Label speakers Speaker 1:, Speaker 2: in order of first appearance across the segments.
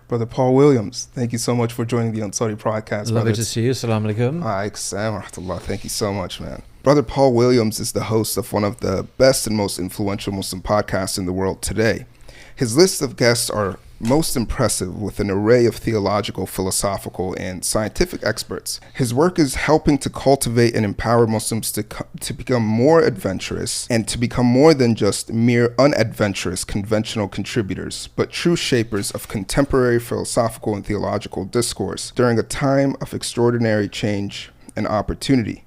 Speaker 1: Brother Paul Williams, thank you so much for joining the Ansari Podcast.
Speaker 2: Lovely to see you. Assalamu
Speaker 1: alaikum. Thank you so much, man. Brother Paul Williams is the host of one of the best and most influential Muslim podcasts in the world today. His list of guests are most impressive, with an array of theological, philosophical, and scientific experts. His work is helping to cultivate and empower Muslims to become more adventurous and to become more than just mere unadventurous conventional contributors, but true shapers of contemporary philosophical and theological discourse during a time of extraordinary change and opportunity.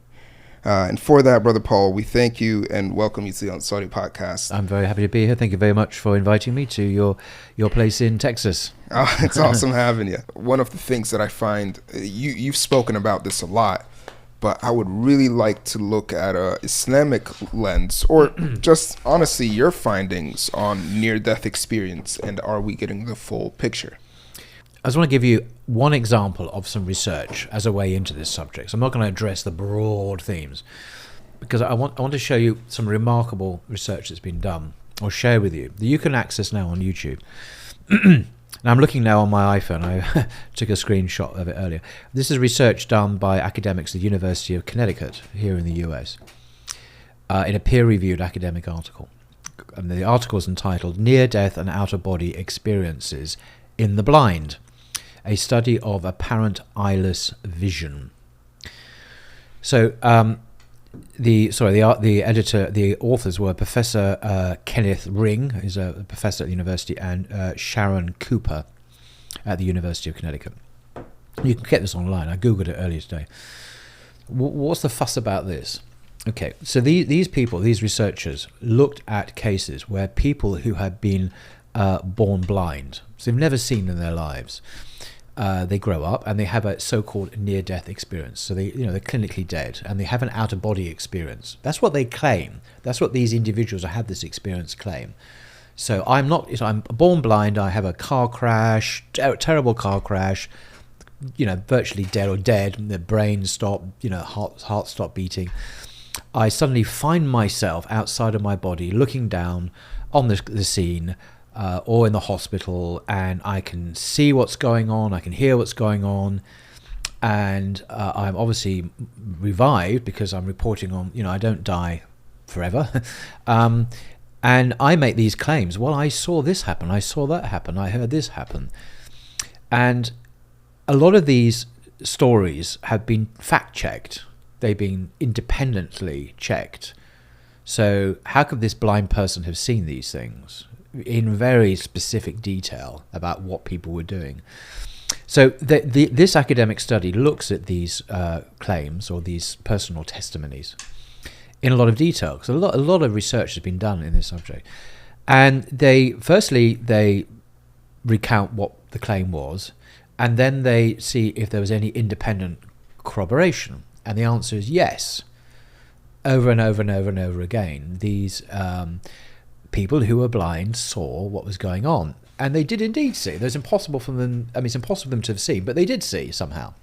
Speaker 1: And for that, Brother Paul, we thank you and welcome you to the Ansari Podcast.
Speaker 2: I'm very happy to be here. Thank you very much for inviting me to your place in Texas.
Speaker 1: It's awesome having you. One of the things that I find, you've spoken about this a lot, but I would really like to look at a Islamic lens, or just honestly your findings on near-death experience, and are we getting the full picture?
Speaker 2: I just want to give you one example of some research as a way into this subject. So I'm not going to address the broad themes, because I want to show you some remarkable research that's been done, or share with you, that you can access now on YouTube. Now I'm looking now on my iPhone. I took a screenshot of it earlier. This is research done by academics at the University of Connecticut here in the US, in a peer-reviewed academic article. And the article is entitled "Near-Death and Out-of-Body Experiences in the Blind: A Study of Apparent Eyeless Vision." So the authors were Professor Kenneth Ring, who's a professor at the university, and Sharon Cooper at the University of Connecticut. You can get this online. I googled it earlier today. What's the fuss about this? Okay, so these researchers looked at cases where people who had been born blind, so they've never seen in their lives. They grow up and they have a so-called near-death experience. So they're clinically dead, and they have an out-of-body experience. That's what they claim. That's what these individuals who have this experience claim. So I'm born blind. I have a car crash, terrible car crash. Virtually dead or dead. The brain stop. Heart stop beating. I suddenly find myself outside of my body, looking down on the scene. Or in the hospital, and I can see what's going on, I can hear what's going on, and I'm obviously revived because I'm reporting on, I don't die forever. And I make these claims. Well, I saw this happen, I saw that happen, I heard this happen. And a lot of these stories have been fact-checked. They've been independently checked. So how could this blind person have seen these things in very specific detail about what people were doing? So this academic study looks at these claims, or these personal testimonies, in a lot of detail, because a lot of research has been done in this subject. And they recount what the claim was, and then they see if there was any independent corroboration. And the answer is yes. Over and over and over and over again, these people who were blind saw what was going on, and they did indeed see. It's impossible for them to have seen, but they did see somehow.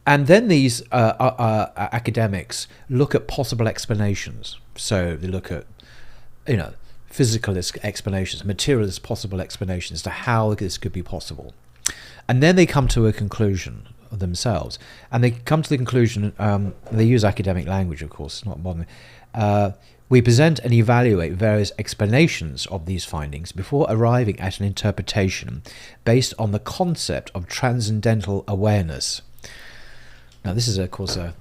Speaker 2: And then these academics look at possible explanations. So they look at, physical explanations, materialist possible explanations to how this could be possible, and then they come to a conclusion themselves. And they come to the conclusion. They use academic language, of course, it's not modern. We present and evaluate various explanations of these findings before arriving at an interpretation based on the concept of transcendental awareness. Now, this is, of course, an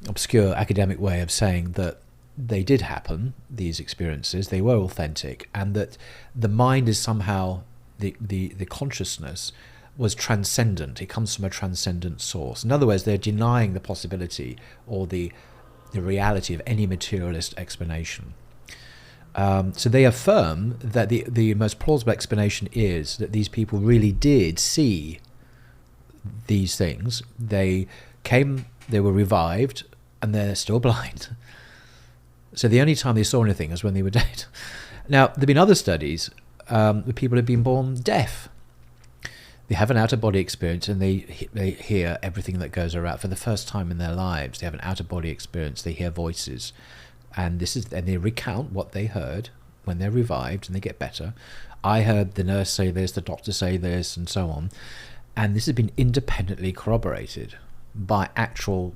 Speaker 2: obscure academic way of saying that they did happen, these experiences, they were authentic, and that the mind is somehow, the consciousness was transcendent. It comes from a transcendent source. In other words, they're denying the possibility or the reality of any materialist explanation. So they affirm that the most plausible explanation is that these people really did see these things. They were revived, and they're still blind. So the only time they saw anything is when they were dead. Now, there have been other studies where people have been born deaf. They have an out-of-body experience, and they hear everything that goes around for the first time in their lives. They have an out-of-body experience. They hear voices, and they recount what they heard when they're revived and they get better. I heard the nurse say this, the doctor say this, and so on. And this has been independently corroborated by actual,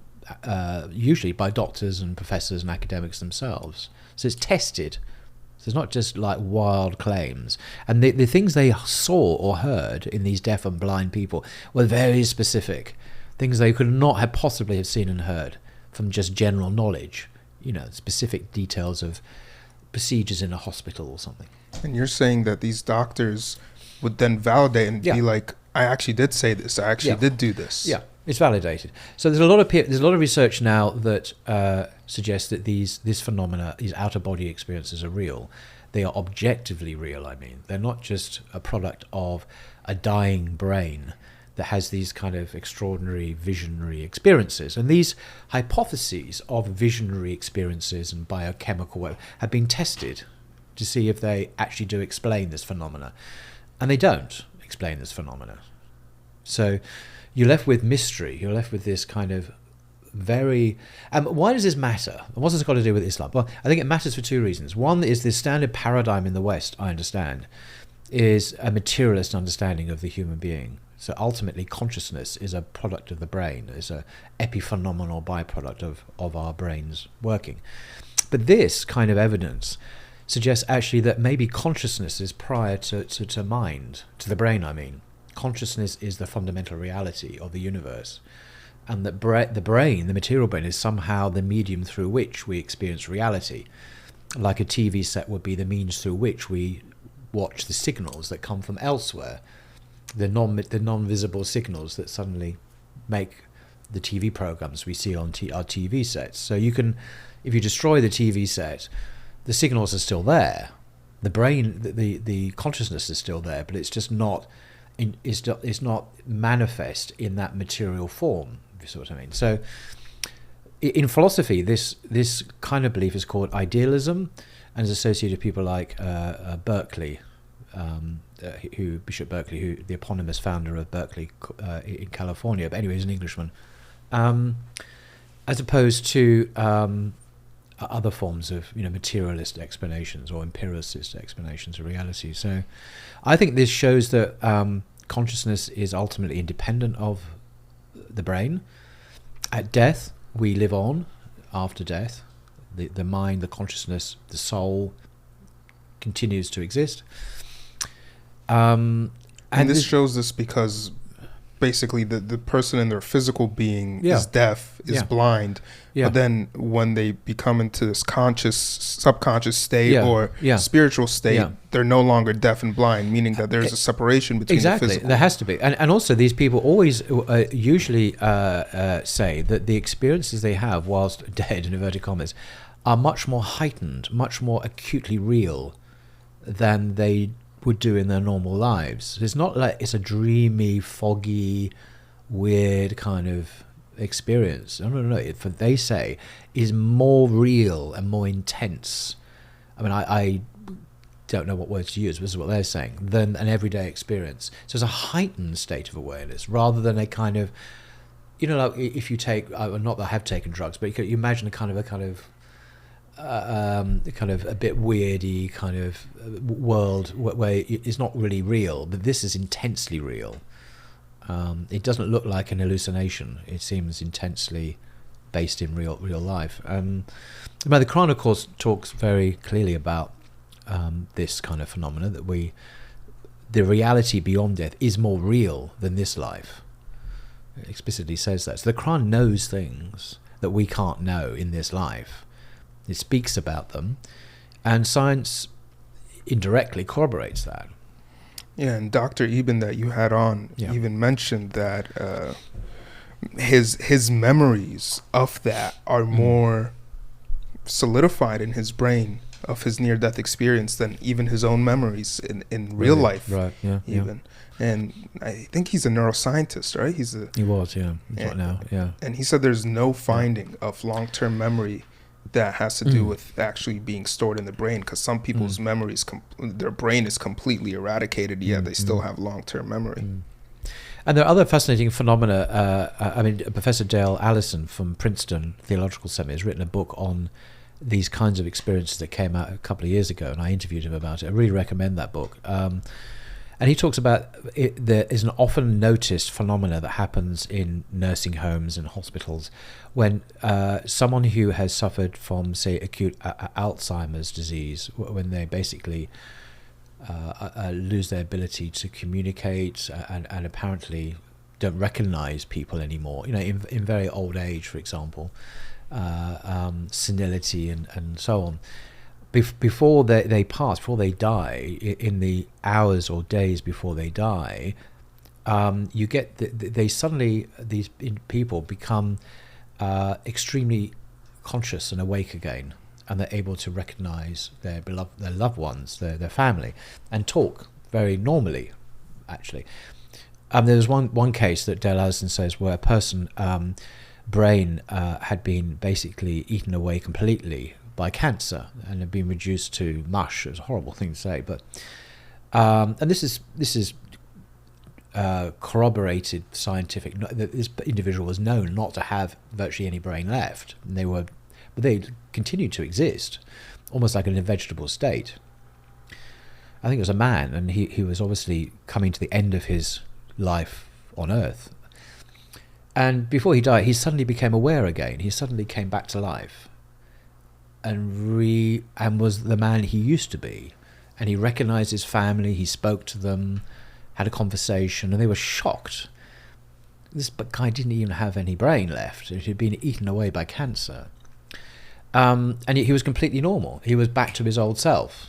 Speaker 2: usually by doctors and professors and academics themselves. So it's tested. So it's not just like wild claims. And the things they saw or heard in these deaf and blind people were very specific. Things they could not have possibly have seen and heard from just general knowledge, specific details of procedures in a hospital or something.
Speaker 1: And you're saying that these doctors would then validate and be like, I actually did say this. I actually did do this.
Speaker 2: Yeah, it's validated. So there's a lot of research now that suggests that this phenomena, these out-of-body experiences, are real. They are objectively real. I mean, they're not just a product of a dying brain that has these kind of extraordinary visionary experiences. And these hypotheses of visionary experiences and biochemical have been tested to see if they actually do explain this phenomena. And they don't explain this phenomena. So you're left with mystery. You're left with this kind of very... why does this matter? And what's this got to do with Islam? Well, I think it matters for two reasons. One is the standard paradigm in the West, I understand, is a materialist understanding of the human being. So ultimately, consciousness is a product of the brain, is an epiphenomenal byproduct of our brains working. But this kind of evidence suggests actually that maybe consciousness is prior to mind, to the brain, I mean. Consciousness is the fundamental reality of the universe. And that the brain, the material brain, is somehow the medium through which we experience reality. Like a TV set would be the means through which we watch the signals that come from elsewhere. The non-visible signals that suddenly make the TV programs we see on our TV sets. So you can, if you destroy the TV set, the signals are still there. The brain, the consciousness is still there, but it's just not, it's not manifest in that material form. If you see what I mean. So in philosophy, this kind of belief is called idealism, and is associated with people like Berkeley. Bishop Berkeley, who the eponymous founder of Berkeley in California, but anyway, he's an Englishman, as opposed to other forms of materialist explanations or empiricist explanations of reality. So, I think this shows that consciousness is ultimately independent of the brain. At death, we live on. After death, the mind, the consciousness, the soul continues to exist. And
Speaker 1: this shows this because basically the person in their physical being is deaf, is blind. But then when they become into this subconscious state or spiritual state, they're no longer deaf and blind, meaning that there's a separation between the physical.
Speaker 2: There has to be. And also these people always usually say that the experiences they have whilst dead, in inverted commas, are much more heightened, much more acutely real than they would do in their normal lives. It's not like it's a dreamy, foggy, weird kind of experience. No. What they say is more real and more intense. I mean, I don't know what words to use, but this is what they're saying, than an everyday experience. So it's a heightened state of awareness rather than a kind of, like if you take, not that I have taken drugs, but you imagine a kind of a bit weirdy kind of world where it's not really real, but this is intensely real. It doesn't look like an hallucination. It seems intensely based in real life. The Quran, of course, talks very clearly about this kind of phenomena, that the reality beyond death is more real than this life. It explicitly says that. So the Quran knows things that we can't know in this life. It speaks about them, and science indirectly corroborates that.
Speaker 1: Yeah, and Dr. Eben that you had on even mentioned that his memories of that are more solidified in his brain of his near-death experience than even his own memories in real life.
Speaker 2: Right, yeah.
Speaker 1: Even. And I think he's a neuroscientist, right?
Speaker 2: He was, yeah. Right now, yeah.
Speaker 1: And he said there's no finding of long-term memory that has to do with actually being stored in the brain, because some people's memories, their brain is completely eradicated, yet they still have long-term memory.
Speaker 2: And there are other fascinating phenomena. Professor Dale Allison from Princeton Theological Seminary has written a book on these kinds of experiences that came out a couple of years ago, and I interviewed him about it. I really recommend that book. And he talks about there is an often noticed phenomena that happens in nursing homes and hospitals when someone who has suffered from, say, acute Alzheimer's disease, when they basically lose their ability to communicate and apparently don't recognize people anymore, in very old age, for example, senility and so on. Before they pass, before they die, in the hours or days before they die, you get they suddenly, these people become extremely conscious and awake again, and they're able to recognize their loved ones, their family, and talk very normally, actually. There's one case that Dale Allison says where a person brain had been basically eaten away completely by cancer and had been reduced to mush. It's a horrible thing to say, but and this is corroborated scientific. This individual was known not to have virtually any brain left, and they continued to exist, almost like in a vegetable state. I think it was a man, and he was obviously coming to the end of his life on Earth. And before he died, he suddenly became aware again. He suddenly came back to life, and was the man he used to be. And he recognized his family. He spoke to them, had a conversation, and they were shocked. This guy didn't even have any brain left. It had been eaten away by cancer. And he was completely normal. He was back to his old self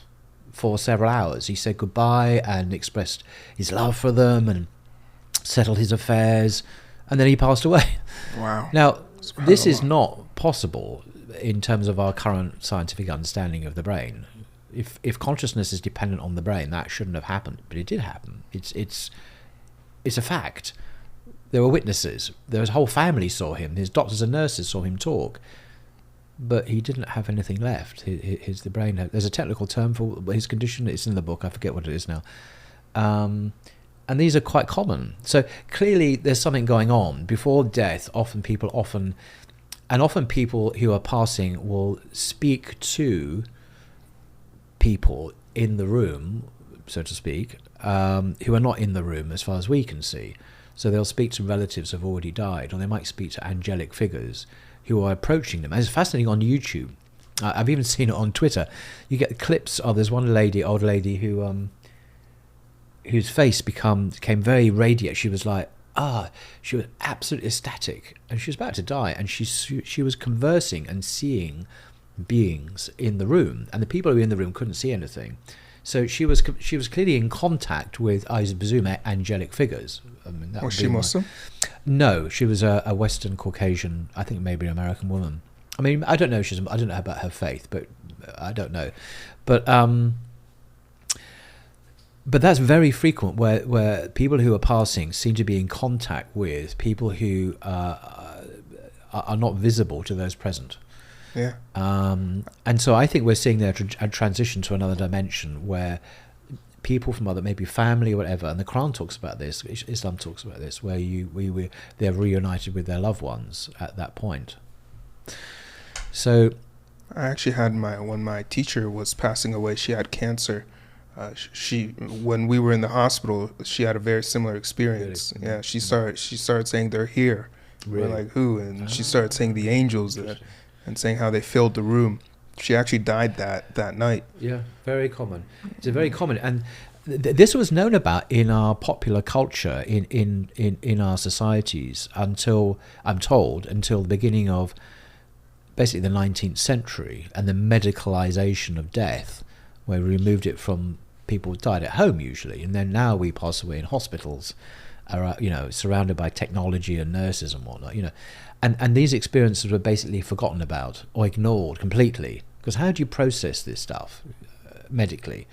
Speaker 2: for several hours. He said goodbye and expressed his love for them and settled his affairs, and then he passed away.
Speaker 1: Wow.
Speaker 2: Now, this is not possible in terms of our current scientific understanding of the brain. If consciousness is dependent on the brain, that shouldn't have happened, but it did happen. It's a fact. There were witnesses. There was a whole family saw him. His doctors and nurses saw him talk, but he didn't have anything left. The brain. There's a technical term for his condition. It's in the book. I forget what it is now. And these are quite common. So clearly, there's something going on before death. Often people who are passing will speak to people in the room, so to speak, who are not in the room as far as we can see. So they'll speak to relatives who've already died, or they might speak to angelic figures who are approaching them. And it's fascinating on YouTube. I've even seen it on Twitter. You get clips of, there's one old lady whose face became very radiant. She was like, she was absolutely ecstatic, and she was about to die, and she was conversing and seeing beings in the room, and the people who were in the room couldn't see anything. So she was clearly in contact with, I presume, angelic figures. I mean,
Speaker 1: was she Muslim?
Speaker 2: No, she was a Western Caucasian, I think maybe an American woman. I mean, I don't know about her faith, but I don't know. But that's very frequent, where people who are passing seem to be in contact with people who are not visible to those present.
Speaker 1: Yeah.
Speaker 2: And so I think we're seeing there a transition to another dimension where people from other, maybe family or whatever, and the Quran talks about this, Islam talks about this, where they're reunited with their loved ones at that point. So
Speaker 1: I actually had when my teacher was passing away, she had cancer. When we were in the hospital, she had a very similar experience. Really? Yeah, she started saying they're here. Really? We're like, who? And she started saying the angels and saying how they filled the room. She actually died that night. Yeah,
Speaker 2: very common. It's a very common, and this was known about in our popular culture in our societies until the beginning of basically the 19th century and the medicalization of death, where we removed it from people who died at home usually, and then now we pass away in hospitals, surrounded by technology and nurses and whatnot, and these experiences were basically forgotten about or ignored completely, because how do you process this stuff medically?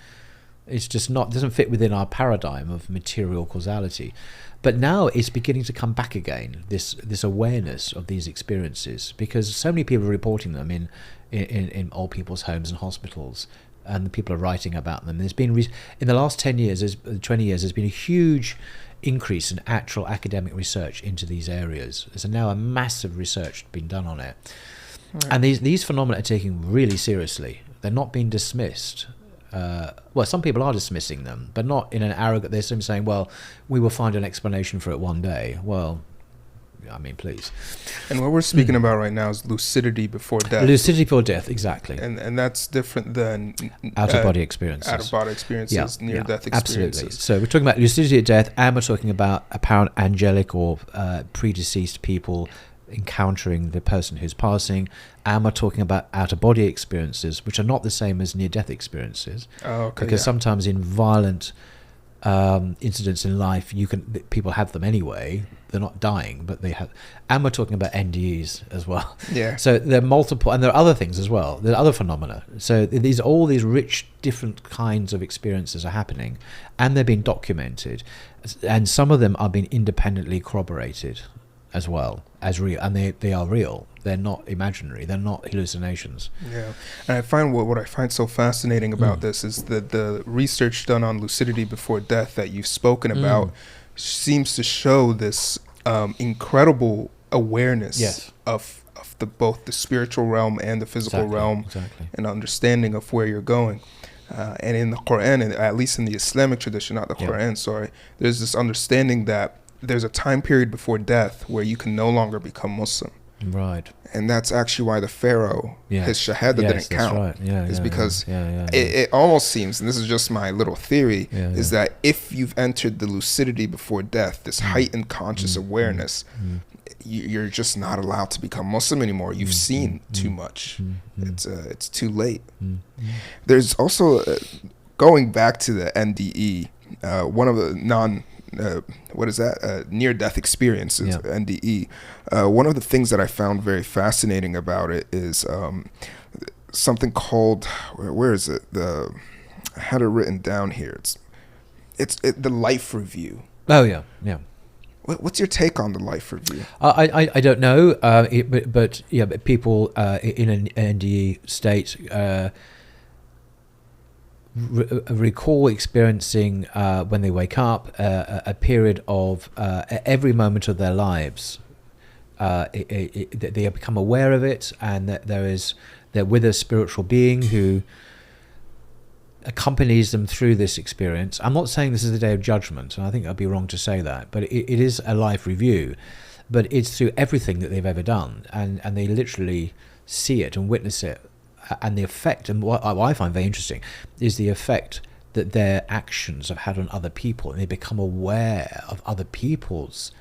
Speaker 2: It's just doesn't fit within our paradigm of material causality. But now it's beginning to come back again, this awareness of these experiences, because so many people are reporting them in old people's homes and hospitals, and the people are writing about them. There's been, in the last 20 years, there's been a huge increase in actual academic research into these areas. There's now a massive research being done on it. And these phenomena are taken really seriously. They're not being dismissed. Well, some people are dismissing them, but not in an arrogant. They're simply saying, "Well, we will find an explanation for it one day." Well, I mean, please.
Speaker 1: And what we're speaking about right now is lucidity before death.
Speaker 2: Lucidity before death, exactly.
Speaker 1: And that's different than
Speaker 2: out-of-body experiences.
Speaker 1: Out-of-body experiences, near-death experiences.
Speaker 2: Absolutely. So we're talking about lucidity at death, and we're talking about apparent angelic or predeceased people encountering the person who's passing, and we're talking about out-of-body experiences, which are not the same as near-death experiences.
Speaker 1: Oh, okay.
Speaker 2: Because sometimes in violent incidents in life, people have them anyway. They're not dying, but they have. And we're talking about NDEs as well.
Speaker 1: Yeah.
Speaker 2: So there are multiple, and there are other things as well. There are other phenomena. So all these rich, different kinds of experiences are happening, and they're being documented, and some of them are being independently corroborated as well as real, and they are real. They're not imaginary. They're not hallucinations.
Speaker 1: Yeah, and I find what I find so fascinating about this is that the research done on lucidity before death that you've spoken about seems to show this incredible awareness of both the spiritual realm and the physical realm, and understanding of where you're going. And in the Quran, and at least in the Islamic tradition, not the Quran, sorry, there's this understanding that there's a time period before death where you can no longer become Muslim.
Speaker 2: Right.
Speaker 1: And that's actually why the Pharaoh, his shahada didn't count.
Speaker 2: Right.
Speaker 1: Is because it almost seems, and this is just my little theory, is that if you've entered the lucidity before death, this heightened conscious awareness, you're just not allowed to become Muslim anymore. You've seen too much. It's too late. There's also, going back to the NDE, one of the near-death experiences, NDE. One of the things that I found very fascinating about it is something called, where is it? I had it written down here. It's the life review.
Speaker 2: Oh yeah.
Speaker 1: What's your take on the life review?
Speaker 2: I don't know, but people in an NDE state recall experiencing when they wake up a period of every moment of their lives. They become aware of it, and that they're with a spiritual being who accompanies them through this experience. I'm not saying this is the day of judgment, and I think I'd be wrong to say that, but it is a life review, but it's through everything that they've ever done, and they literally see it and witness it. And the effect, and what I find very interesting, is the effect that their actions have had on other people, and they become aware of other people's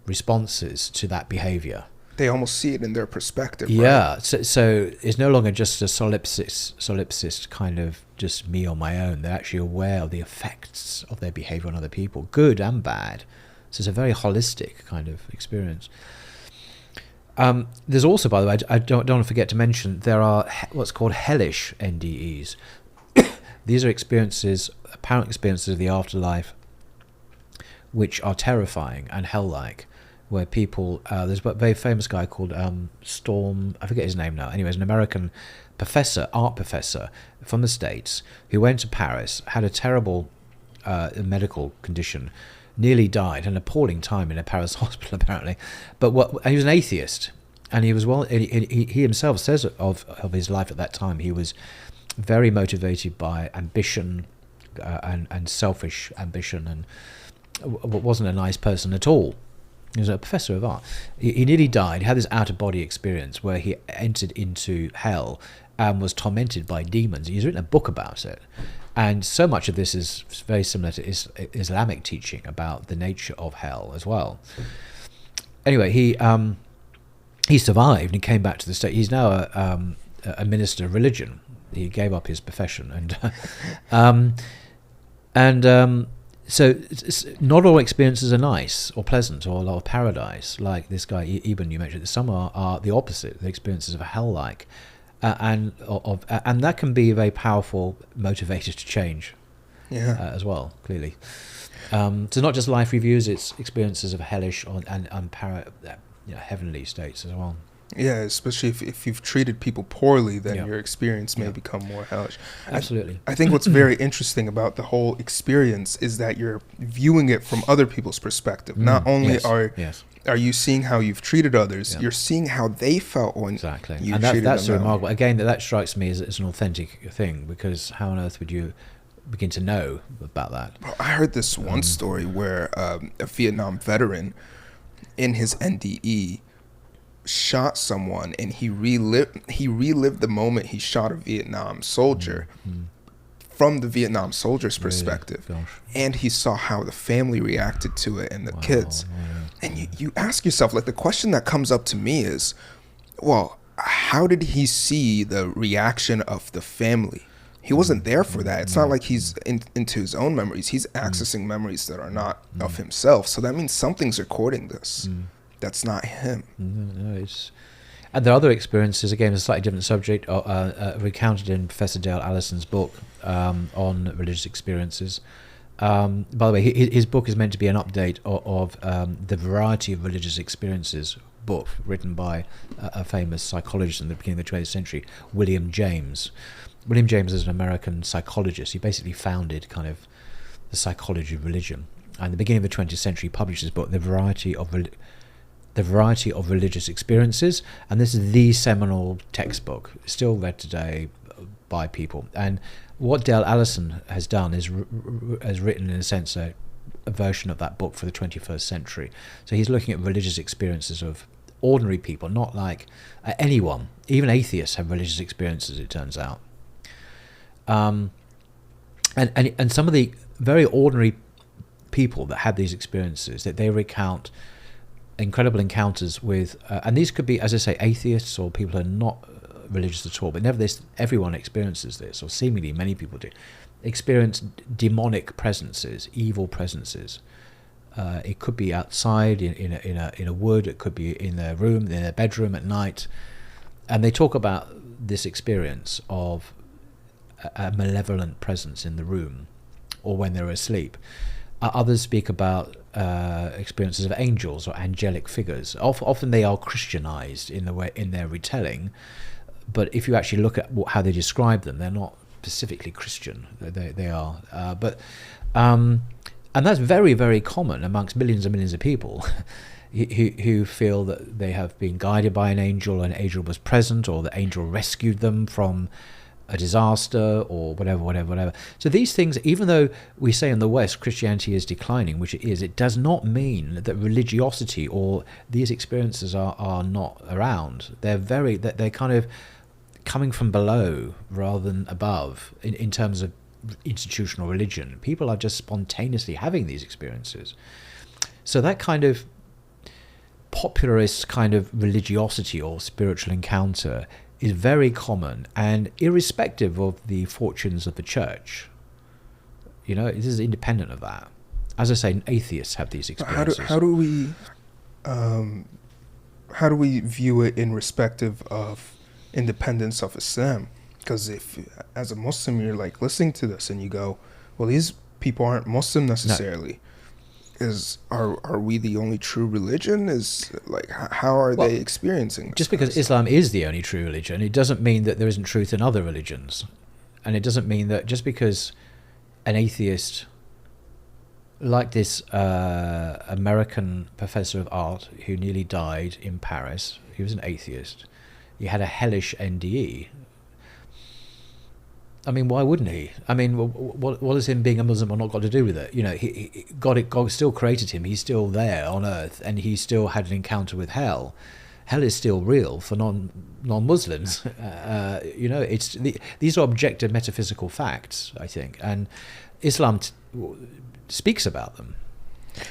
Speaker 2: responses to that behavior.
Speaker 1: They almost see it in their perspective.
Speaker 2: Yeah,
Speaker 1: right?
Speaker 2: So it's no longer just a solipsist kind of just me on my own. They're actually aware of the effects of their behavior on other people, good and bad. So it's a very holistic kind of experience. There's also, by the way, I don't want to forget to mention, there are what's called hellish NDEs. These are apparent experiences of the afterlife, which are terrifying and hell-like, where people, there's a very famous guy called Storm, I forget his name now, anyways, an American art professor from the States, who went to Paris, had a terrible medical condition, nearly died, an appalling time in a Paris hospital apparently, but he was an atheist, and he was he himself says of his life at that time, he was very motivated by ambition and selfish ambition, and wasn't a nice person at all. He was a professor of art. He nearly died. He had this out-of-body experience where he entered into hell and was tormented by demons. He's written a book about it. And so much of this is very similar to Islamic teaching about the nature of hell as well. Anyway, he survived and came back to the States. He's now a minister of religion. He gave up his profession, so not all experiences are nice or pleasant or a lot of paradise. Like this guy Ibn you mentioned, some are the opposite. The experiences of hell-like. And that can be a very powerful motivator to change as well, clearly. So not just life reviews, it's experiences of hellish and heavenly states as well.
Speaker 1: Yeah, especially if you've treated people poorly, then
Speaker 2: Yeah.
Speaker 1: your experience may
Speaker 2: Yeah.
Speaker 1: become more hellish.
Speaker 2: Absolutely.
Speaker 1: I think what's very interesting about the whole experience is that you're viewing it from other people's perspective. Not only
Speaker 2: Yes.
Speaker 1: are you seeing how you've treated others,
Speaker 2: Yeah.
Speaker 1: you're seeing how they felt when
Speaker 2: Exactly.
Speaker 1: you
Speaker 2: And
Speaker 1: treated
Speaker 2: that's
Speaker 1: them.
Speaker 2: remarkable. Again, that strikes me as an authentic thing, because how on earth would you begin to know about that?
Speaker 1: I heard this one story where a Vietnam veteran in his NDE shot someone, and he relived the moment he shot a Vietnam soldier from the Vietnam soldier's perspective.
Speaker 2: Gosh.
Speaker 1: And he saw how the family reacted to it and the
Speaker 2: Wow,
Speaker 1: kids.
Speaker 2: wow.
Speaker 1: And you ask yourself, like, the question that comes up to me is, well, how did he see the reaction of the family? He wasn't there for that. It's not like he's into his own memories. He's accessing memories that are not of himself. So that means something's recording this. That's not him.
Speaker 2: No, and there are other experiences, again, a slightly different subject, recounted in Professor Dale Allison's book on religious experiences. By the way, his book is meant to be an update of the Variety of Religious Experiences book, written by a famous psychologist in the beginning of the 20th century, William James. William James is an American psychologist. He basically founded kind of the psychology of religion. And at the beginning of the 20th century, he published his book, The Variety of Religious Experiences, and this is the seminal textbook, still read today by people. And what Dale Allison has done is has written, in a sense, a version of that book for the 21st century. So he's looking at religious experiences of ordinary people, not like anyone. Even atheists have religious experiences, it turns out. And some of the very ordinary people that have these experiences, that they recount incredible encounters with, and these could be, as I say, atheists or people who are not religious at all, but nevertheless, everyone experiences this, or seemingly many people do, experience demonic presences, evil presences. It could be outside in a wood, it could be in their room, in their bedroom at night, and they talk about this experience of a malevolent presence in the room, or when they're asleep. Others speak about experiences of angels or angelic figures. Often they are Christianized in their retelling, but if you actually look at how they describe them, they're not specifically Christian. They are, and that's very, very common amongst millions and millions of people who feel that they have been guided by an angel was present, or the angel rescued them from a disaster, or whatever. So these things, even though we say in the West Christianity is declining, which it is, it does not mean that religiosity or these experiences are not around. They're kind of coming from below rather than above in terms of institutional religion. People are just spontaneously having these experiences. So that kind of popularist kind of religiosity or spiritual encounter is very common, and irrespective of the fortunes of the church. This is independent of that. As I say, atheists have these experiences.
Speaker 1: How do we view it in respective of independence of Islam? Because if, as a Muslim, you're like listening to this and you go, well, these people aren't Muslim necessarily. No. Are we the only true religion? How are they experiencing this?
Speaker 2: Just because Islam is the only true religion, it doesn't mean that there isn't truth in other religions. And it doesn't mean that just because an atheist, like this American professor of art who nearly died in Paris, he was an atheist, he had a hellish NDE. I mean, why wouldn't he? I mean, what has him being a Muslim or not got to do with it? God still created him. He's still there on earth, and he still had an encounter with hell. Hell is still real for non-Muslims. These are objective metaphysical facts, I think, and Islam speaks about them.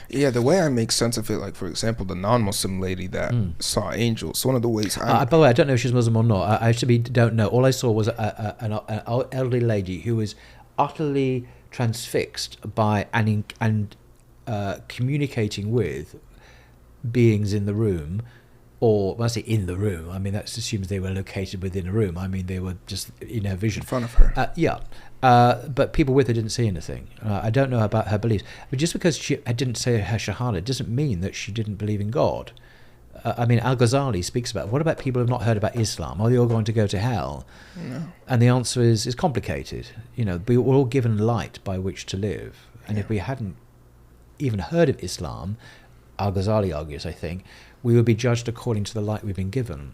Speaker 1: Yeah, the way I make sense of it, like, for example, the non-Muslim lady that saw angels, one of the ways
Speaker 2: by the way, I don't know if she's Muslim or not. I actually don't know. All I saw was an elderly lady who was utterly transfixed by and communicating with beings in the room, or when I say in the room, I mean that assumes they were located within a room. I mean they were just in her vision.
Speaker 1: In front of her.
Speaker 2: Yeah. But people with her didn't see anything. I don't know about her beliefs. But just because she didn't say her Shahada doesn't mean that she didn't believe in God. I mean, Al-Ghazali speaks about, what about people who have not heard about Islam? Are they all going to go to hell?
Speaker 1: No.
Speaker 2: And the answer is complicated. We're all given light by which to live. And if we hadn't even heard of Islam, Al-Ghazali argues, I think, we would be judged according to the light we've been given.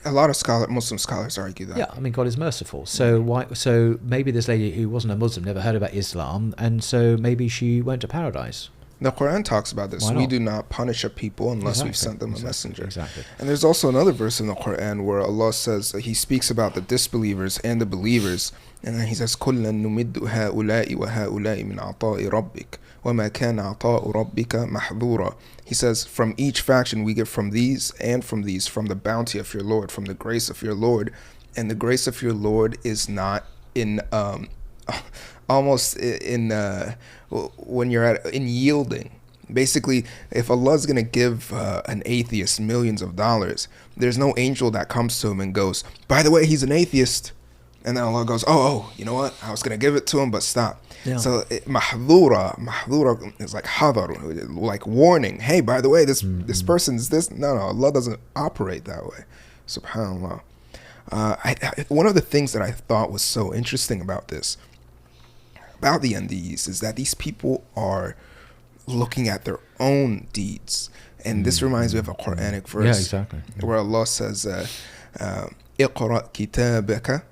Speaker 1: A lot of Muslim scholars argue that.
Speaker 2: Yeah, I mean, God is merciful. So maybe this lady who wasn't a Muslim never heard about Islam, and so maybe she went to paradise.
Speaker 1: The Quran talks about this. We do not punish a people unless we've sent them a messenger.
Speaker 2: Exactly.
Speaker 1: And there's also another verse in the Quran where Allah says, He speaks about the disbelievers and the believers, and then He says, كُلًّا نُمِدُّ هَؤُلَاءِ وَهَؤُلَاءِ مِنْ عَطَاءِ رَبِّكَ وَمَا كَانَ عَطَاءُ رَبِّكَ مَحْظُورًا. He says, from each faction we get from these and from these, from the bounty of your Lord, from the grace of your Lord. And the grace of your Lord is not in almost in when you're in yielding. Basically, if Allah's going to give an atheist millions of dollars, there's no angel that comes to him and goes, by the way, he's an atheist. And then Allah goes, oh, you know what? I was going to give it to him, but stop. Yeah. So mahdura is like hadar, like warning. Hey, by the way, this person's this. No, Allah doesn't operate that way. SubhanAllah. One of the things that I thought was so interesting about this, about the NDEs, is that these people are looking at their own deeds. And this reminds me of a Quranic verse where Allah says, اقرأ كتابك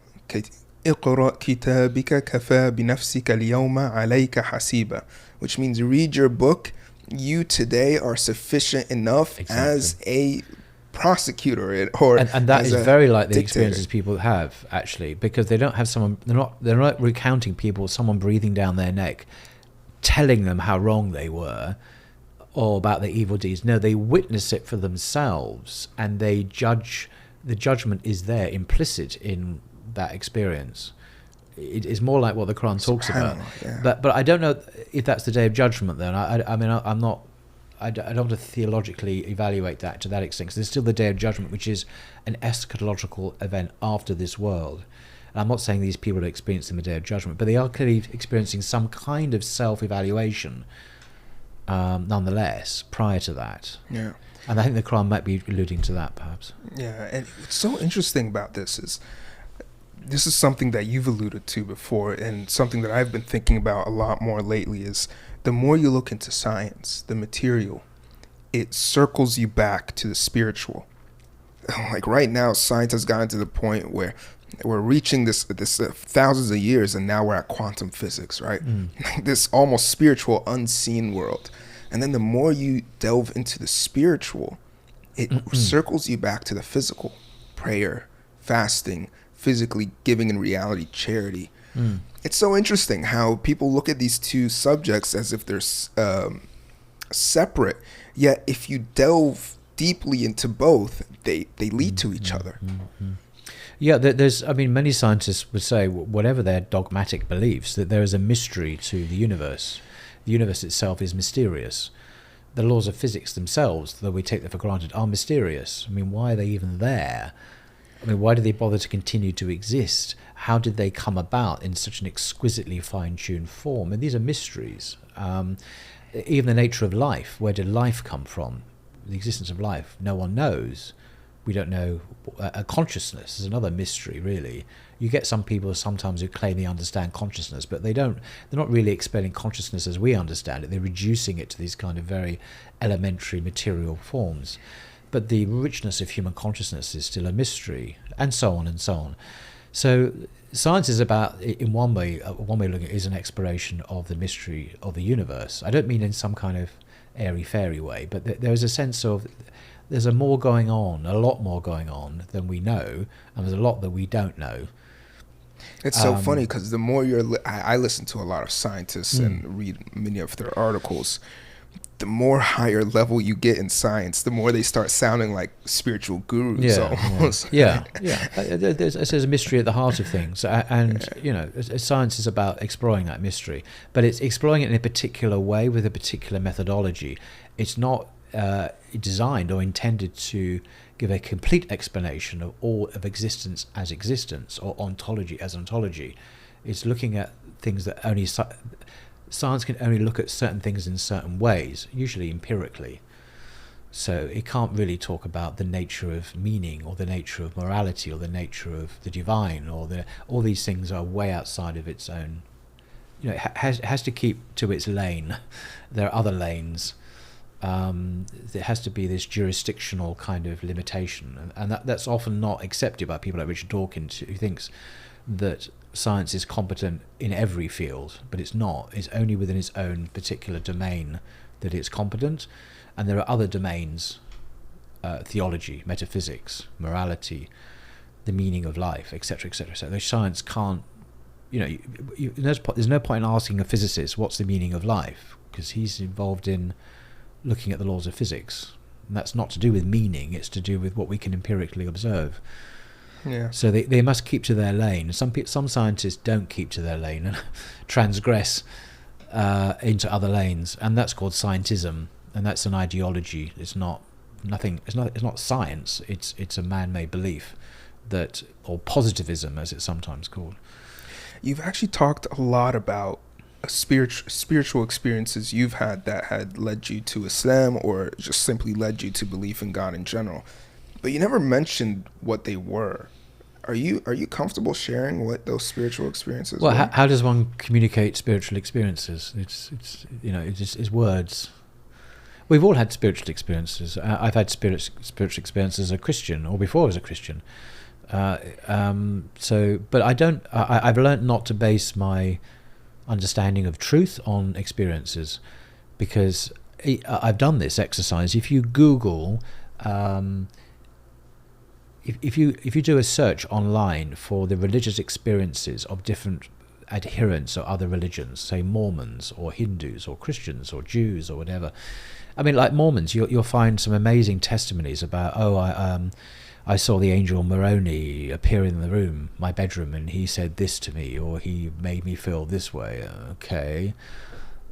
Speaker 1: كفى بنفسك اليوم عليك حسيبا, which means read your book. You today are sufficient enough as a prosecutor
Speaker 2: and that is very like the
Speaker 1: dictator.
Speaker 2: Experiences people have, actually, because they don't have someone, they're not recounting people, someone breathing down their neck telling them how wrong they were or about their evil deeds. No, they witness it for themselves, and they judge. The judgment is there implicit in that experience. It is more like what the Quran talks about.
Speaker 1: Yeah.
Speaker 2: But I don't know if that's the day of judgment then. I don't want to theologically evaluate that to that extent, because there's still the day of judgment, which is an eschatological event after this world. And I'm not saying these people are experiencing the day of judgment, but they are clearly experiencing some kind of self-evaluation nonetheless prior to that.
Speaker 1: Yeah.
Speaker 2: And I think the Quran might be alluding to that, perhaps.
Speaker 1: Yeah, and what's so interesting about this is something that you've alluded to before, and something that I've been thinking about a lot more lately, is the more you look into science, the material, it circles you back to the spiritual. Like right now, science has gotten to the point where we're reaching this thousands of years, and now we're at quantum physics, right? This almost spiritual, unseen world. And then the more you delve into the spiritual, it circles you back to the physical. Prayer, fasting, physically giving, in reality, charity. It's so interesting how people look at these two subjects as if they're separate. Yet if you delve deeply into both, they lead to each other.
Speaker 2: Yeah, many scientists would say, whatever their dogmatic beliefs, that there is a mystery to the universe. The universe itself is mysterious. The laws of physics themselves, though we take them for granted, are mysterious. I mean, why are they even there? I mean, why do they bother to continue to exist? How did they come about in such an exquisitely fine-tuned form? And these are mysteries. Even the nature of life, where did life come from? The existence of life, no one knows. We don't know. Consciousness is another mystery, really. You get some people sometimes who claim they understand consciousness, but they don't. They're not really explaining consciousness as we understand it. They're reducing it to these kind of very elementary material forms. But the richness of human consciousness is still a mystery, and so on and so on. So science is about, in one way looking at it, is an exploration of the mystery of the universe. I don't mean in some kind of airy-fairy way, but there is a sense of there's a lot more going on than we know, and there's a lot that we don't know.
Speaker 1: It's so funny because the more I listen to a lot of scientists and read many of their articles. The more higher level you get in science, the more they start sounding like spiritual gurus almost.
Speaker 2: Yeah. There's a mystery at the heart of things, and science is about exploring that mystery, but it's exploring it in a particular way with a particular methodology. It's not designed or intended to give a complete explanation of all of existence as existence, or ontology as ontology. It's looking at things that only science can only look at certain things in certain ways, usually empirically. So it can't really talk about the nature of meaning or the nature of morality or the nature of the divine, or all these things are way outside of its own. You know, it has to keep to its lane. There are other lanes. There has to be this jurisdictional kind of limitation, and that's often not accepted by people like Richard Dawkins, who thinks that science is competent in every field, but it's not. It's only within its own particular domain that it's competent, and there are other domains, theology, metaphysics, morality, the meaning of life, etc., etc. So the science can't, there's no point in asking a physicist what's the meaning of life, because he's involved in looking at the laws of physics, and that's not to do with meaning, it's to do with what we can empirically observe.
Speaker 1: Yeah.
Speaker 2: So they must keep to their lane. Some scientists don't keep to their lane and transgress into other lanes, and that's called scientism, and that's an ideology. It's not science. It's a man-made belief, that, or positivism as it's sometimes called.
Speaker 1: You've actually talked a lot about spiritual experiences you've had that had led you to Islam, or just simply led you to belief in God in general, but you never mentioned what they were. Are you comfortable sharing what those spiritual experiences were?
Speaker 2: How does one communicate spiritual experiences? It's words. We've all had spiritual experiences. I've had spiritual experiences as a Christian, or before I was a Christian. But I don't. I've learnt not to base my understanding of truth on experiences, because I've done this exercise. If you Google, if you do a search online for the religious experiences of different adherents of other religions, say Mormons or Hindus or Christians or Jews or whatever, I mean, like Mormons, you'll find some amazing testimonies about, I saw the angel Moroni appear in the room, my bedroom, and he said this to me, or he made me feel this way. Okay.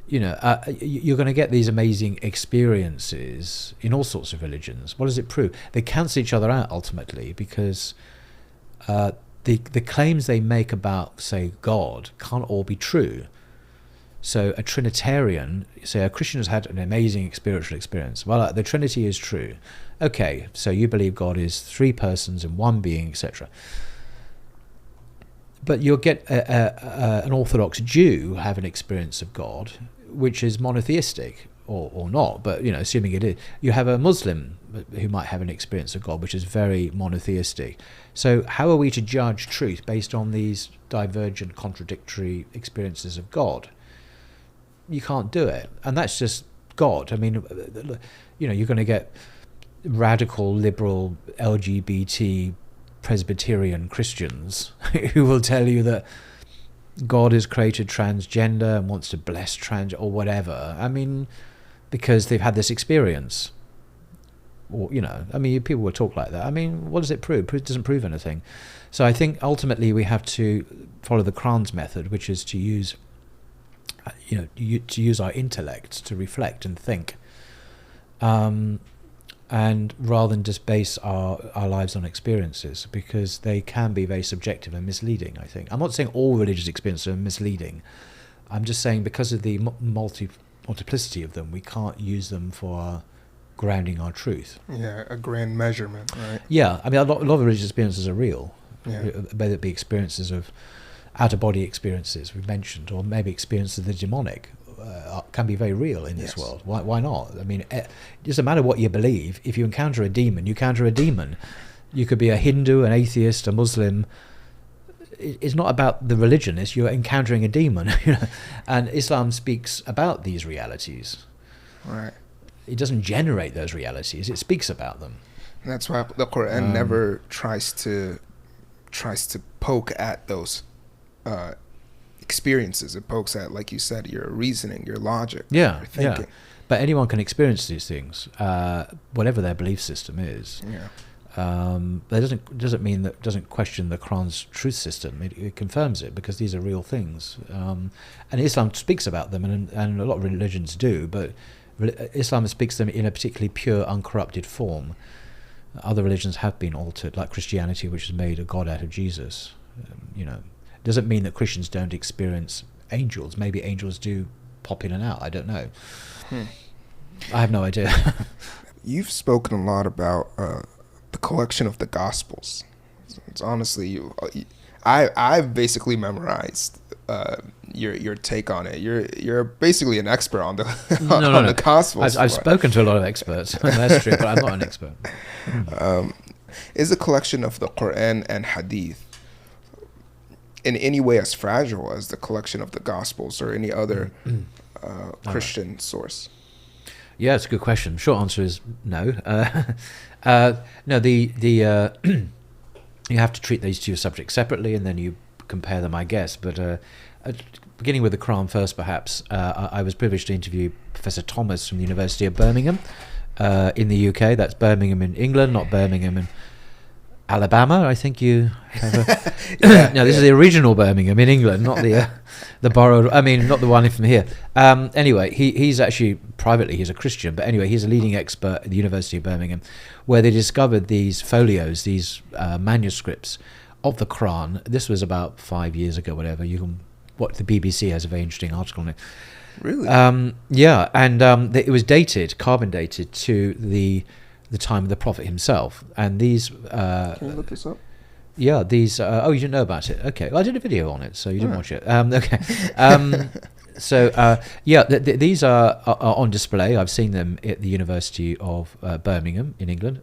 Speaker 2: You're going to get these amazing experiences in all sorts of religions. What does it prove? They cancel each other out ultimately, because the claims they make about, say, God can't all be true. So a Trinitarian, say a Christian has had an amazing spiritual experience. Well, the Trinity is true. Okay, so you believe God is three persons and one being, etc. But you'll get an Orthodox Jew have an experience of God, which is monotheistic, or not, but assuming it is. You have a Muslim who might have an experience of God, which is very monotheistic. So how are we to judge truth based on these divergent, contradictory experiences of God? You can't do it, and that's just God. I mean, you're going to get radical, liberal, LGBT, Presbyterian Christians who will tell you that God has created transgender and wants to bless trans or whatever. I mean, because they've had this experience. Or, people will talk like that. I mean, what does it prove? It doesn't prove anything. So I think ultimately we have to follow the Quran's method, which is to use our intellect to reflect and think, and rather than just base our lives on experiences, because they can be very subjective and misleading, I think. I'm not saying all religious experiences are misleading. I'm just saying because of the multiplicity of them, we can't use them for grounding our truth.
Speaker 1: Yeah, a grand measurement, right?
Speaker 2: Yeah, I mean, a lot of religious experiences are real,
Speaker 1: yeah.
Speaker 2: Whether it be experiences of out-of-body experiences we've mentioned, or maybe experiences of the demonic, can be very real in this world. Why not? I mean, it doesn't matter what you believe. If you encounter a demon, you encounter a demon. You could be a Hindu, an atheist, a Muslim. It's not about the religion. It's you're encountering a demon. And Islam speaks about these realities.
Speaker 1: Right.
Speaker 2: It doesn't generate those realities. It speaks about them.
Speaker 1: And that's why the Quran never tries to poke at those experiences. It pokes at, like you said, your reasoning, your logic, your thinking.
Speaker 2: Yeah. But anyone can experience these things, whatever their belief system is.
Speaker 1: Yeah.
Speaker 2: That doesn't question the Quran's truth system. It confirms it, because these are real things. And Islam speaks about them, and a lot of religions do, but Islam speaks them in a particularly pure, uncorrupted form. Other religions have been altered, like Christianity, which has made a god out of Jesus. Doesn't mean that Christians don't experience angels. Maybe angels do pop in and out. I don't know. I have no idea.
Speaker 1: You've spoken a lot about the collection of the Gospels. It's honestly, I've basically memorized your take on it. You're basically an expert on the the Gospels.
Speaker 2: I've spoken to a lot of experts. That's true, but I'm not an expert.
Speaker 1: Is a collection of the Quran and Hadith in any way as fragile as the collection of the Gospels or any other Christian source?
Speaker 2: Yeah, it's a good question. Short answer is no. No, you have to treat these two subjects separately, and then you compare them, I guess. But beginning with the Quran first, perhaps, I was privileged to interview Professor Thomas from the University of Birmingham in the UK. That's Birmingham in England, not Birmingham in Alabama. I think you have no, this is the original Birmingham in England, not the borrowed. I mean, not the one from here. Anyway, he's actually privately he's a Christian, but anyway, he's a leading expert at the University of Birmingham, where they discovered these folios, these manuscripts of the Quran. This was about 5 years ago, whatever. What the BBC has a very interesting article on it.
Speaker 1: Really?
Speaker 2: Yeah, and it was dated, carbon dated to the time of the Prophet himself. And these...
Speaker 1: Can you look this up?
Speaker 2: Yeah, these... oh, you didn't know about it? Okay. Well, I did a video on it, so you didn't watch it. Okay. So, these are on display. I've seen them at the University of Birmingham in England.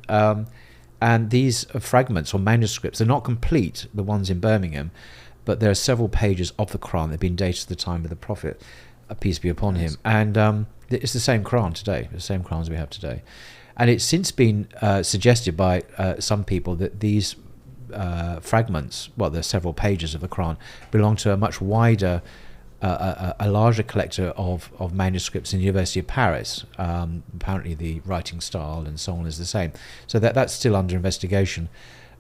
Speaker 2: And these fragments or manuscripts, they're not complete, the ones in Birmingham, but there are several pages of the Quran that have been dated to the time of the Prophet, peace be upon him. And it's the same Quran today, the same Qurans we have today. And it's since been suggested by some people that these fragments, well, there's several pages of the Quran, belong to a much wider, a larger collector of manuscripts in the University of Paris. Apparently the writing style and so on is the same. So that's still under investigation.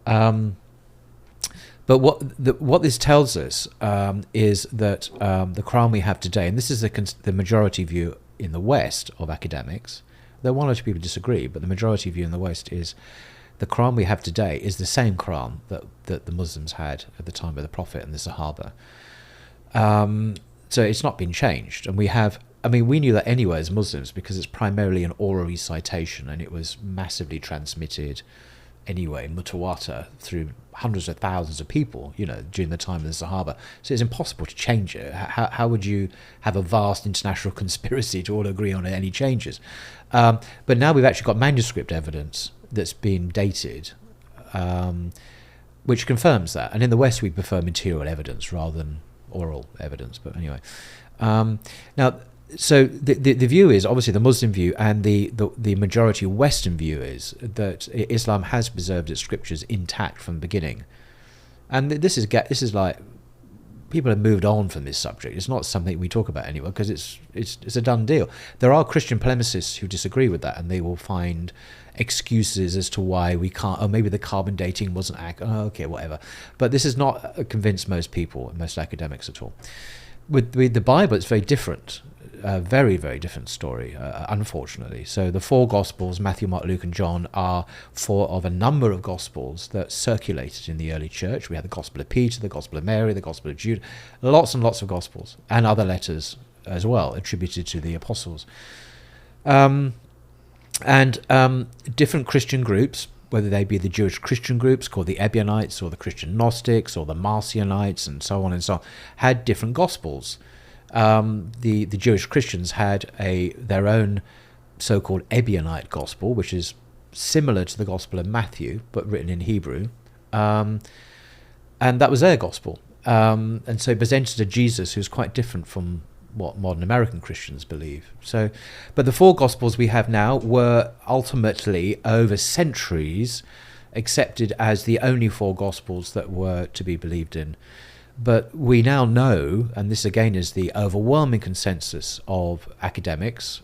Speaker 2: But what this tells us is that the Quran we have today, and this is the majority view in the West of academics, though one or two people disagree, but the majority view in the West is the Quran we have today is the same Quran that the Muslims had at the time of the Prophet and the Sahaba. So it's not been changed. And we knew that anyway as Muslims because it's primarily an oral recitation and it was massively transmitted anyway, mutawatir, through hundreds of thousands of people, during the time of the Sahaba. So it's impossible to change it. How would you have a vast international conspiracy to all agree on any changes? But now we've actually got manuscript evidence that's been dated, which confirms that. And in the West, we prefer material evidence rather than oral evidence. But anyway, now, so the view is obviously the Muslim view, and the majority Western view is that Islam has preserved its scriptures intact from the beginning, and this is like people have moved on from this subject. It's not something we talk about anymore because it's a done deal. There are Christian polemicists who disagree with that, and they will find excuses as to why we can't. Oh, maybe the carbon dating wasn't accurate. Oh, okay, whatever. But this has not convinced most people, most academics at all. With the Bible, it's very different. A very, very different story, unfortunately. So the four Gospels, Matthew, Mark, Luke, and John, are four of a number of Gospels that circulated in the early church. We had the Gospel of Peter, the Gospel of Mary, the Gospel of Jude, lots and lots of Gospels, and other letters as well, attributed to the apostles. And different Christian groups, whether they be the Jewish Christian groups called the Ebionites, or the Christian Gnostics, or the Marcionites, and so on, had different Gospels. The Jewish Christians had their own so-called Ebionite gospel, which is similar to the Gospel of Matthew, but written in Hebrew. And that was their gospel. And so it presented a Jesus who's quite different from what modern American Christians believe. But the four Gospels we have now were ultimately, over centuries, accepted as the only four Gospels that were to be believed in. But we now know, and this again is the overwhelming consensus of academics,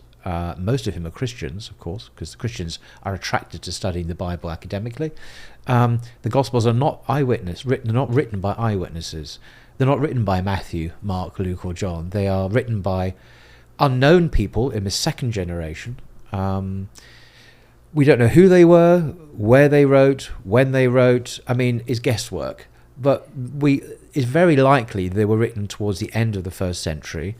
Speaker 2: most of whom are Christians, of course, because the Christians are attracted to studying the Bible academically. The Gospels are not they're not written by eyewitnesses. They're not written by Matthew, Mark, Luke, or John. They are written by unknown people in the second generation. We don't know who they were, where they wrote, when they wrote. It's guesswork. But it's very likely they were written towards the end of the first century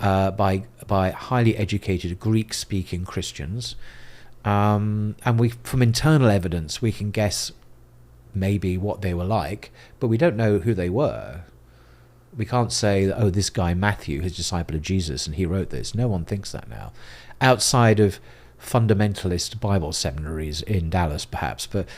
Speaker 2: by highly educated Greek-speaking Christians. And from internal evidence, we can guess maybe what they were like, but we don't know who they were. We can't say, oh, this guy Matthew, his disciple of Jesus, and he wrote this. No one thinks that now, outside of fundamentalist Bible seminaries in Dallas, perhaps. But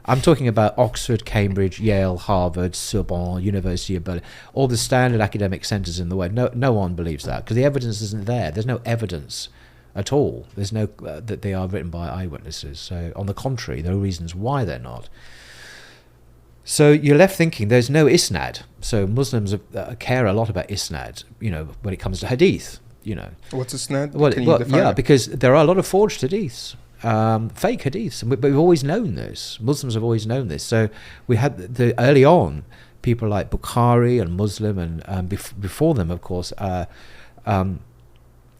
Speaker 2: I'm talking about Oxford, Cambridge, Yale, Harvard, Sorbonne, University of Berlin, all the standard academic centres in the world. No one believes that, because the evidence isn't there. There's no evidence at all. There's no that they are written by eyewitnesses. So on the contrary, there are reasons why they're not. So you're left thinking there's no isnad. So Muslims care a lot about isnad, when it comes to hadith,
Speaker 1: What's isnad?
Speaker 2: Well, because there are a lot of forged hadiths, fake hadiths, but we've always known this. Muslims have always known this. So we had early on people like Bukhari and Muslim, and before them, of course,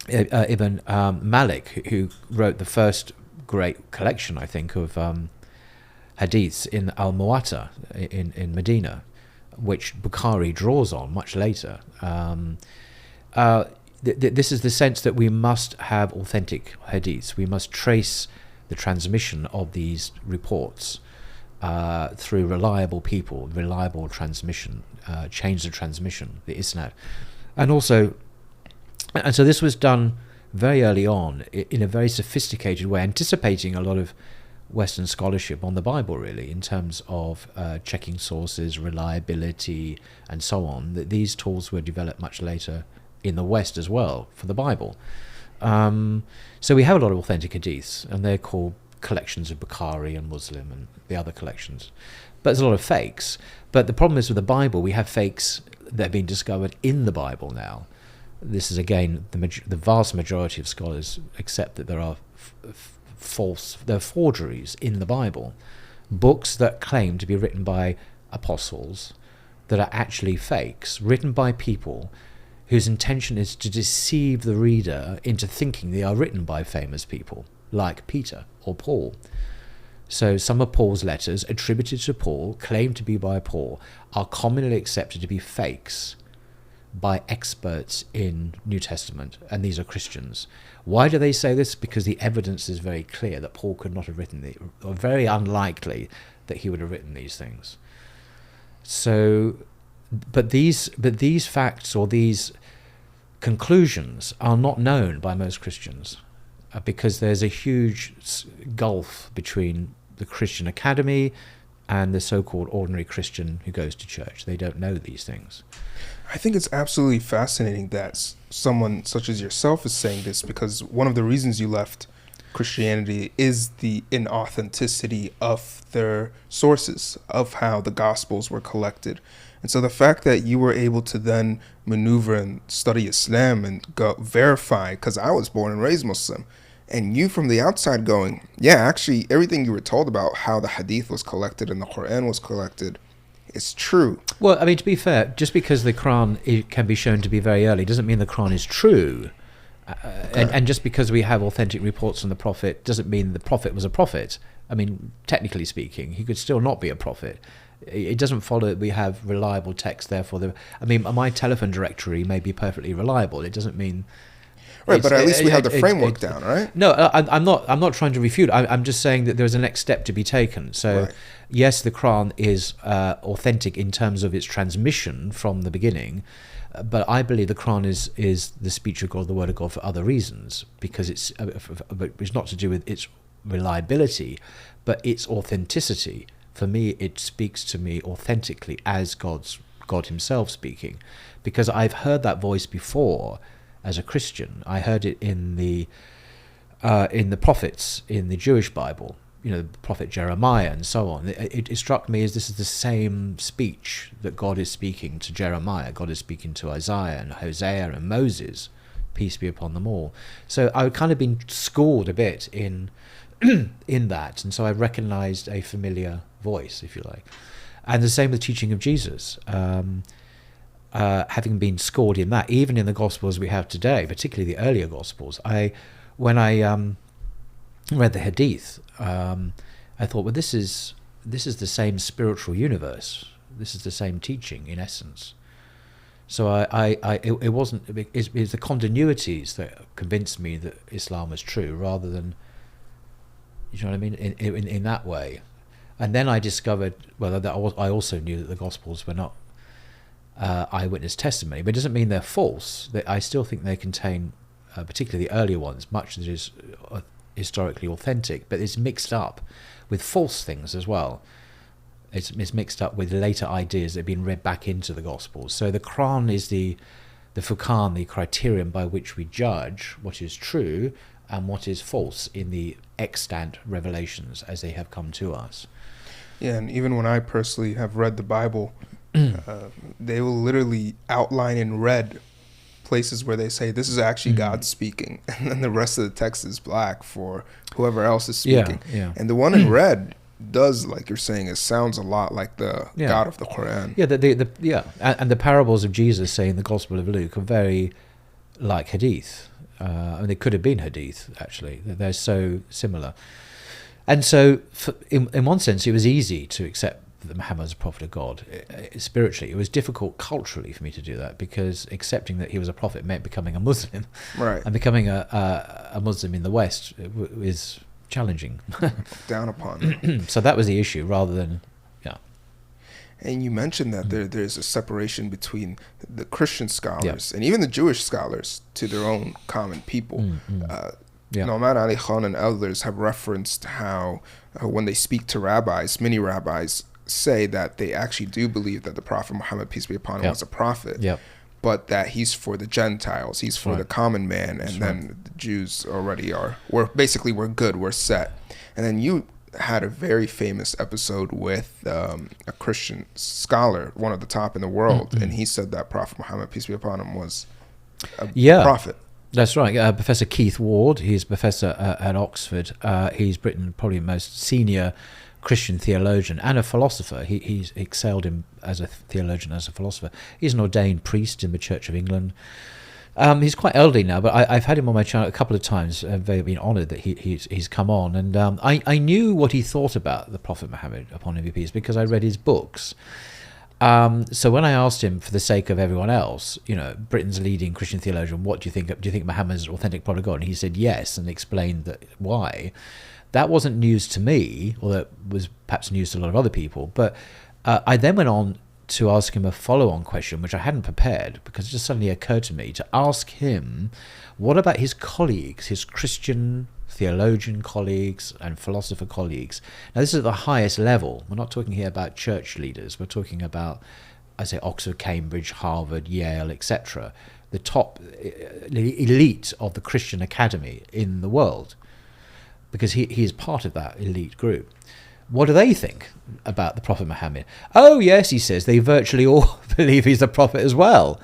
Speaker 2: Ibn Malik, who wrote the first great collection, I think, of hadiths in Al-Muwatta in Medina, which Bukhari draws on much later. This is the sense that we must have authentic hadiths. We must trace the transmission of these reports through reliable people, reliable transmission, change the transmission, the isnad. And so this was done very early on in a very sophisticated way, anticipating a lot of Western scholarship on the Bible, really, in terms of checking sources, reliability, and so on. These tools were developed much later in the West as well for the Bible. So we have a lot of authentic hadiths, and they're called collections of Bukhari and Muslim and the other collections. But there's a lot of fakes. But the problem is with the Bible, we have fakes that have been discovered in the Bible now. This is, again, the vast majority of scholars accept that there are there are forgeries in the Bible, books that claim to be written by apostles that are actually fakes, written by people whose intention is to deceive the reader into thinking they are written by famous people like Peter or Paul. So some of Paul's letters attributed to Paul, claimed to be by Paul, are commonly accepted to be fakes by experts in New Testament, and these are Christians. Why do they say this? Because the evidence is very clear that Paul could not have written or very unlikely that he would have written these things. So, but these facts or these conclusions are not known by most Christians, because there's a huge gulf between the Christian academy and the so-called ordinary Christian who goes to church. They don't know these things.
Speaker 1: I think it's absolutely fascinating that someone such as yourself is saying this, because one of the reasons you left Christianity is the inauthenticity of their sources, of how the Gospels were collected. And so the fact that you were able to then maneuver and study Islam and go verify, because I was born and raised Muslim, and you from the outside going, yeah, actually everything you were told about how the Hadith was collected and the Quran was collected, it's true.
Speaker 2: Well, I mean, to be fair, just because the Quran can be shown to be very early doesn't mean the Quran is true. And just because we have authentic reports from the Prophet doesn't mean the Prophet was a prophet. I mean, technically speaking, he could still not be a prophet. It doesn't follow that we have reliable text, therefore... my telephone directory may be perfectly reliable. It doesn't mean...
Speaker 1: Right, but at least we have the framework down, right?
Speaker 2: No, I'm not trying to refute. I'm just saying that there's a next step to be taken. So, right. Yes, the Quran is authentic in terms of its transmission from the beginning, but I believe the Quran is the speech of God, the word of God, for other reasons, because it's not to do with its reliability, but its authenticity. For me, it speaks to me authentically as God Himself speaking, because I've heard that voice before. As a Christian, I heard it in the prophets in the Jewish Bible, the prophet Jeremiah and so on. It struck me as this is the same speech that God is speaking to Jeremiah, God is speaking to Isaiah and Hosea and Moses, peace be upon them all. So I've kind of been schooled a bit in that, and so I recognized a familiar voice, if you like. And the same with the teaching of Jesus. Having been schooled in that, even in the Gospels we have today, particularly the earlier Gospels, when I read the Hadith, I thought, well, this is the same spiritual universe. This is the same teaching in essence. So it wasn't. It's the continuities that convinced me that Islam was true, rather than You know what I mean? In that way. And then I discovered, well, that I also knew that the Gospels were not eyewitness testimony, but it doesn't mean they're false. I still think they contain, particularly the earlier ones, much that is historically authentic, but it's mixed up with false things as well. It's mixed up with later ideas that have been read back into the Gospels. So the Quran is the Furqan, the criterion by which we judge what is true and what is false in the extant revelations as they have come to us.
Speaker 1: Yeah, and even when I personally have read the Bible, they will literally outline in red places where they say this is actually God speaking, and then the rest of the text is black for whoever else is speaking.
Speaker 2: Yeah.
Speaker 1: And the one in red does, like you're saying, it sounds a lot like the God of the Quran.
Speaker 2: Yeah, and the parables of Jesus, say in the Gospel of Luke, are very like Hadith. I mean, they could have been Hadith, actually. They're so similar. And so, in one sense, it was easy to accept that Muhammad was a prophet of God spiritually. It was difficult culturally for me to do that, because accepting that he was a prophet meant becoming a Muslim.
Speaker 1: Right.
Speaker 2: And becoming a Muslim in the West is challenging.
Speaker 1: Down upon.
Speaker 2: So that was the issue, rather than,
Speaker 1: And you mentioned that there's a separation between the Christian scholars and even the Jewish scholars to their own common people. Nouman Ali Khan and others have referenced how when they speak to rabbis, many rabbis say that they actually do believe that the Prophet Muhammad, peace be upon him, was a prophet, but that he's for the Gentiles, he's for the common man, and then the Jews already we're good, we're set. And then you had a very famous episode with a Christian scholar, one of the top in the world, and he said that Prophet Muhammad, peace be upon him, was a prophet.
Speaker 2: That's right. Professor Keith Ward, he's a professor at Oxford. He's Britain's probably most senior Christian theologian and a philosopher. He's excelled as a theologian, as a philosopher. He's an ordained priest in the Church of England. He's quite elderly now, but I've had him on my channel a couple of times. I've been honoured that he's come on. And I knew what he thought about the Prophet Muhammad, upon him be peace, because I read his books. So when I asked him, for the sake of everyone else, Britain's leading Christian theologian, what do you think? Do you think Muhammad's an authentic prophet of God? And he said yes, and explained why. That wasn't news to me, or that was perhaps news to a lot of other people. But I then went on to ask him a follow-on question, which I hadn't prepared, because it just suddenly occurred to me to ask him, what about his colleagues, his Christian theologian colleagues and philosopher colleagues? Now, this is at the highest level. We're not talking here about church leaders. We're talking about, I say, Oxford, Cambridge, Harvard, Yale, etc. The top elite of the Christian academy in the world, because he is part of that elite group. What do they think about the Prophet Muhammad? Oh, yes, he says, they virtually all believe he's a prophet as well.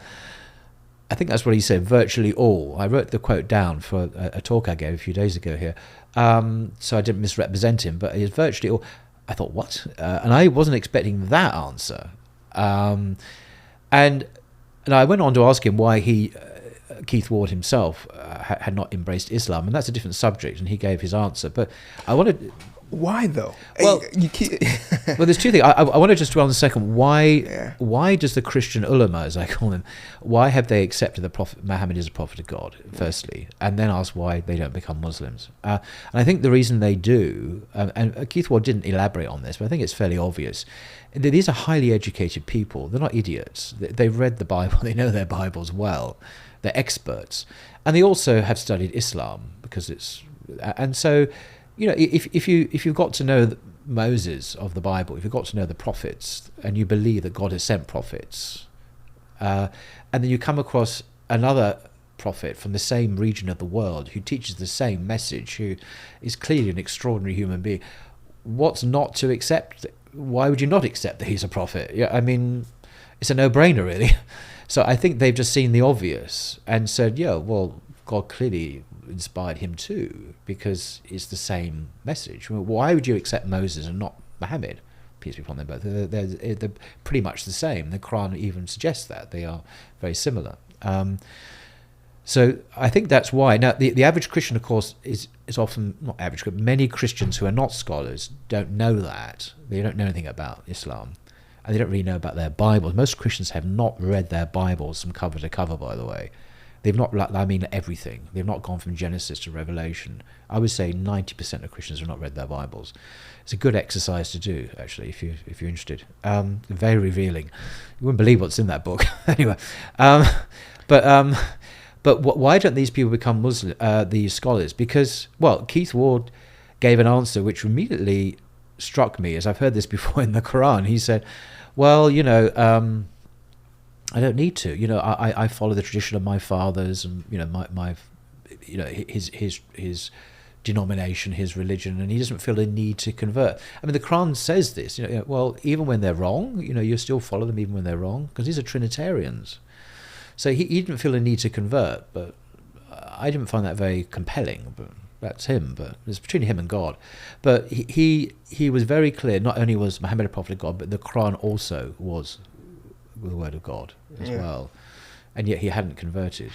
Speaker 2: I think that's what he said, virtually all. I wrote the quote down for a talk I gave a few days ago here, so I didn't misrepresent him, but it's virtually all. I thought, what? And I wasn't expecting that answer. And I went on to ask him why Keith Ward himself had not embraced Islam, and that's a different subject, and he gave his answer. But I wanted...
Speaker 1: Why though?
Speaker 2: Well, well, there's two things. I want to just dwell on a second. Why does the Christian ulama, as I call them, why have they accepted the Prophet Muhammad is a prophet of God, firstly, and then ask why they don't become Muslims? And I think the reason they do, and Keith Ward didn't elaborate on this, but I think it's fairly obvious. These are highly educated people. They're not idiots. They've read the Bible. They know their Bibles well. They're experts, and they also have studied Islam, because it's, and so. If you've got to know Moses of the Bible, if you've got to know the prophets, and you believe that God has sent prophets, and then you come across another prophet from the same region of the world who teaches the same message, who is clearly an extraordinary human being, what's not to accept? Why would you not accept that he's a prophet? Yeah, I mean, it's a no-brainer, really. So I think they've just seen the obvious and said, yeah, well, God clearly inspired him too, because it's the same message. Why would you accept Moses and not Muhammad? Peace be upon them both. They're pretty much the same. The Quran even suggests that they are very similar. So I think that's why. Now, the average Christian, of course, is often not average, but many Christians who are not scholars don't know that. They don't know anything about Islam, and they don't really know about their Bibles. Most Christians have not read their Bibles from cover to cover, by the way. They've not, I mean, everything. They've not gone from Genesis to Revelation. I would say 90% of Christians have not read their Bibles. It's a good exercise to do, actually, if you're interested. Very revealing. You wouldn't believe what's in that book. Anyway, but why don't these people become Muslim? These scholars? Because, well, Keith Ward gave an answer which immediately struck me, as I've heard this before in the Quran. He said, well, I don't need to. I follow the tradition of my fathers, and my his denomination, his religion, and he doesn't feel a need to convert. I mean, the Quran says this. Well, even when they're wrong, you still follow them even when they're wrong, because these are Trinitarians. So he didn't feel a need to convert, but I didn't find that very compelling. But that's him. But it's between him and God. But he was very clear. Not only was Muhammad a prophet of God, but the Quran also was the word of God as well, and yet he hadn't converted.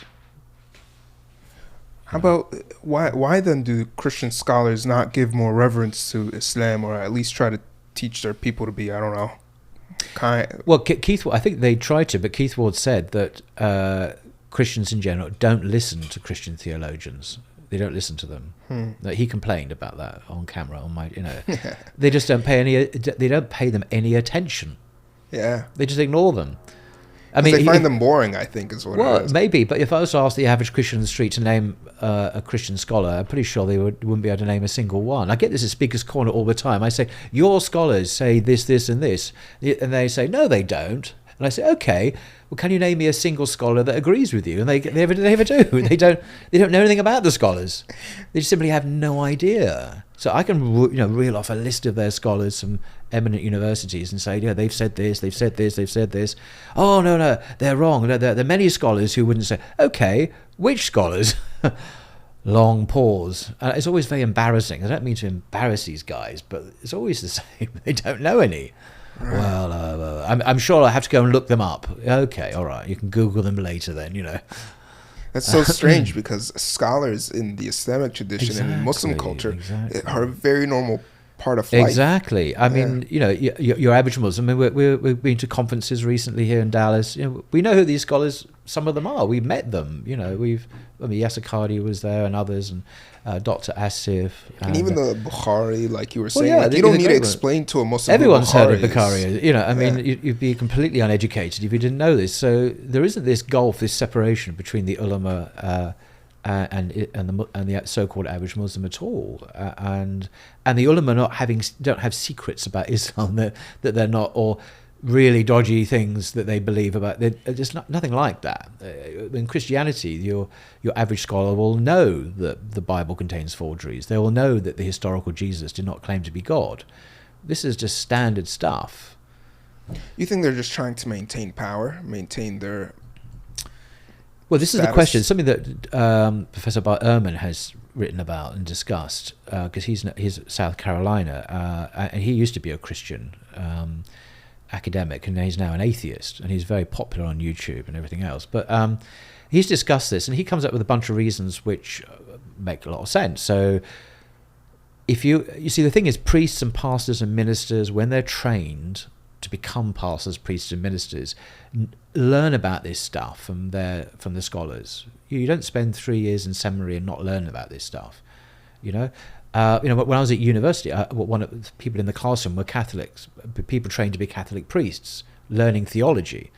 Speaker 1: How about why then do Christian scholars not give more reverence to Islam, or at least try to teach their people to be, I don't know, kind?
Speaker 2: Well, Keith, I think they tried to, but Keith Ward said that Christians in general don't listen to Christian theologians. They don't listen to them. He complained about that on camera. They just don't pay They don't pay them any attention.
Speaker 1: Yeah,
Speaker 2: they just ignore them.
Speaker 1: I mean, they find them boring, I think, is what it is.
Speaker 2: Well, maybe, but if I was to ask the average Christian in the street to name a Christian scholar, I'm pretty sure they wouldn't be able to name a single one. I get this at Speaker's Corner all the time. I say, your scholars say this, this, and this. And they say, no, they don't. And I say, okay, well, can you name me a single scholar that agrees with you? And they never do. They don't know anything about the scholars. They just simply have no idea. So I can reel off a list of their scholars from eminent universities and say, they've said this, they've said this, they've said this. Oh, no, they're wrong. There are many scholars who wouldn't say, okay, which scholars? Long pause. It's always very embarrassing. I don't mean to embarrass these guys, but it's always the same. They don't know any. Well, I'm sure I have to go and look them up. Okay, all right. You can Google them later then,
Speaker 1: That's so strange because scholars in the Islamic tradition and in Muslim culture are a very normal part of life.
Speaker 2: Exactly. I mean, your average Muslim. I mean, we've been to conferences recently here in Dallas. We know who these scholars, some of them are. We've met them. Yasser Qadhi was there and others, and Dr. Asif.
Speaker 1: And even the Bukhari, like you were saying, you don't need to explain to a Muslim.
Speaker 2: Everyone's heard of Bukhari. You'd be completely uneducated if you didn't know this. So there isn't this gulf, this separation between the ulama and the so-called average Muslim at all. And the ulama don't have secrets about Islam that they're not, or really dodgy things that they believe about. There's nothing like that. In Christianity, your average scholar will know that the Bible contains forgeries. They will know that the historical Jesus did not claim to be God. This is just standard stuff.
Speaker 1: You think they're just trying to maintain power, maintain their
Speaker 2: Well, this
Speaker 1: status?
Speaker 2: is the question. Something that Professor Bart Ehrman has written about and discussed, because he's South Carolina, and he used to be a Christian academic, and he's now an atheist, and he's very popular on YouTube and everything else. But he's discussed this, and he comes up with a bunch of reasons which make a lot of sense. So if you see, the thing is, priests and pastors and ministers, when they're trained to become pastors, priests and ministers, learn about this stuff from the scholars. You don't spend 3 years in seminary and not learn about this stuff. When I was at university, one of the people in the classroom were Catholics, people trained to be Catholic priests, learning theology.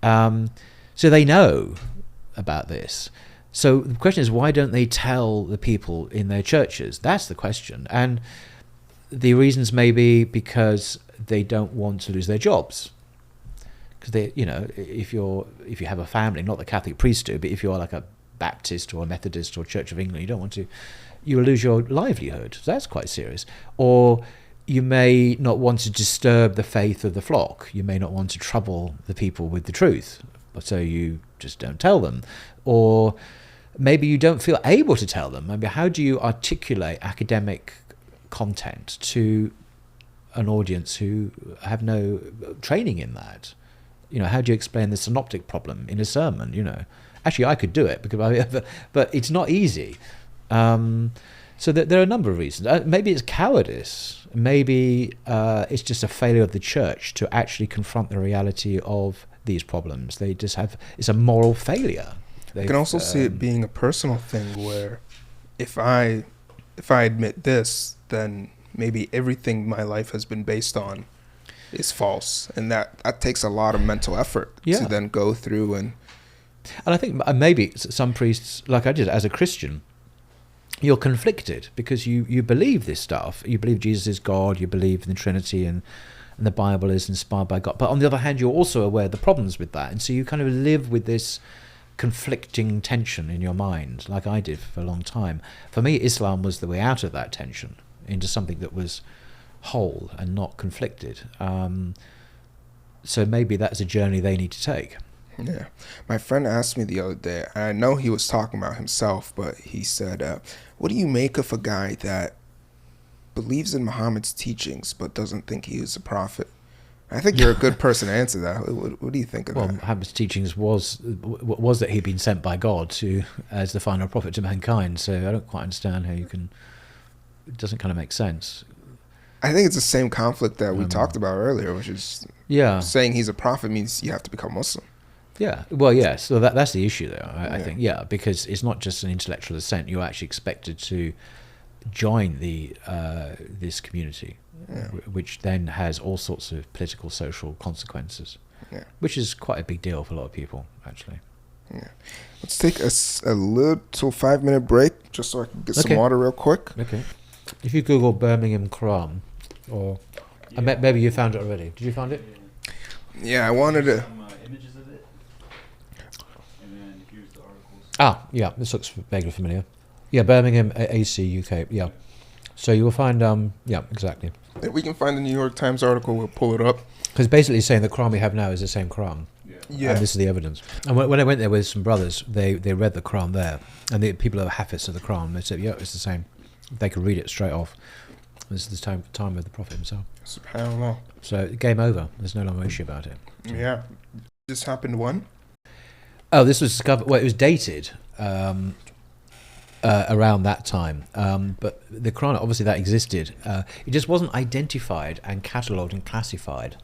Speaker 2: So they know about this. So the question is, why don't they tell the people in their churches? That's the question. And the reasons may be because they don't want to lose their jobs. Because if you have a family, not the Catholic priests do, but if you're like a Baptist or a Methodist or Church of England, you will lose your livelihood. So that's quite serious. Or you may not want to disturb the faith of the flock. You may not want to trouble the people with the truth, so you just don't tell them. Or maybe you don't feel able to tell them. Maybe how do you articulate academic content to an audience who have no training in that? How do you explain the synoptic problem in a sermon? Actually, I could do it, but it's not easy. So there are a number of reasons. Maybe it's cowardice. Maybe it's just a failure of the church to actually confront the reality of these problems. It's a moral failure.
Speaker 1: I can also see it being a personal thing where if I admit this, then maybe everything my life has been based on is false, and that takes a lot of mental effort to then go through and
Speaker 2: I think maybe some priests, like I did as a Christian, you're conflicted because you believe this stuff. You believe Jesus is God, you believe in the Trinity and the Bible is inspired by God. But on the other hand, you're also aware of the problems with that. And so you kind of live with this conflicting tension in your mind, like I did for a long time. For me, Islam was the way out of that tension into something that was whole and not conflicted. So maybe that's a journey they need to take.
Speaker 1: Yeah. My friend asked me the other day, and I know he was talking about himself, but he said, what do you make of a guy that believes in Muhammad's teachings but doesn't think he is a prophet? I think you're a good person to answer that. What do you think of that?
Speaker 2: Well, Muhammad's teachings was that he'd been sent by God as the final prophet to mankind, so I don't quite understand how you can... It doesn't kind of make sense.
Speaker 1: I think it's the same conflict that we talked about earlier, which is saying he's a prophet means you have to become Muslim.
Speaker 2: Yeah, well, yeah, so that's the issue there, I think, because it's not just an intellectual assent, you're actually expected to join this community, which then has all sorts of political, social consequences, which is quite a big deal for a lot of people, actually.
Speaker 1: Yeah. Let's take a little 5-minute break, just so I can get some water real quick.
Speaker 2: Okay. If you Google Birmingham Quran, or maybe you found it already. Did you find it?
Speaker 1: Yeah, I wanted to...
Speaker 3: images of it. And then here's the articles.
Speaker 2: Ah, yeah, this looks vaguely familiar. Yeah, Birmingham, AC, UK, yeah. So you will find, exactly.
Speaker 1: If we can find the New York Times article, we'll pull it up.
Speaker 2: Because basically saying the Quran we have now is the same Quran.
Speaker 1: Yeah.
Speaker 2: And this is the evidence. And when I went there with some brothers, they read the Quran there. And the people who are Hafiz of the Quran, they said, yeah, it's the same. They could read it straight off. This is the time of the Prophet himself.
Speaker 1: SubhanAllah.
Speaker 2: So game over. There's no longer issue about it. So.
Speaker 1: Yeah. This happened when?
Speaker 2: Oh, this was discovered... Well, it was dated around that time. But the Quran, obviously that existed. It just wasn't identified and catalogued and classified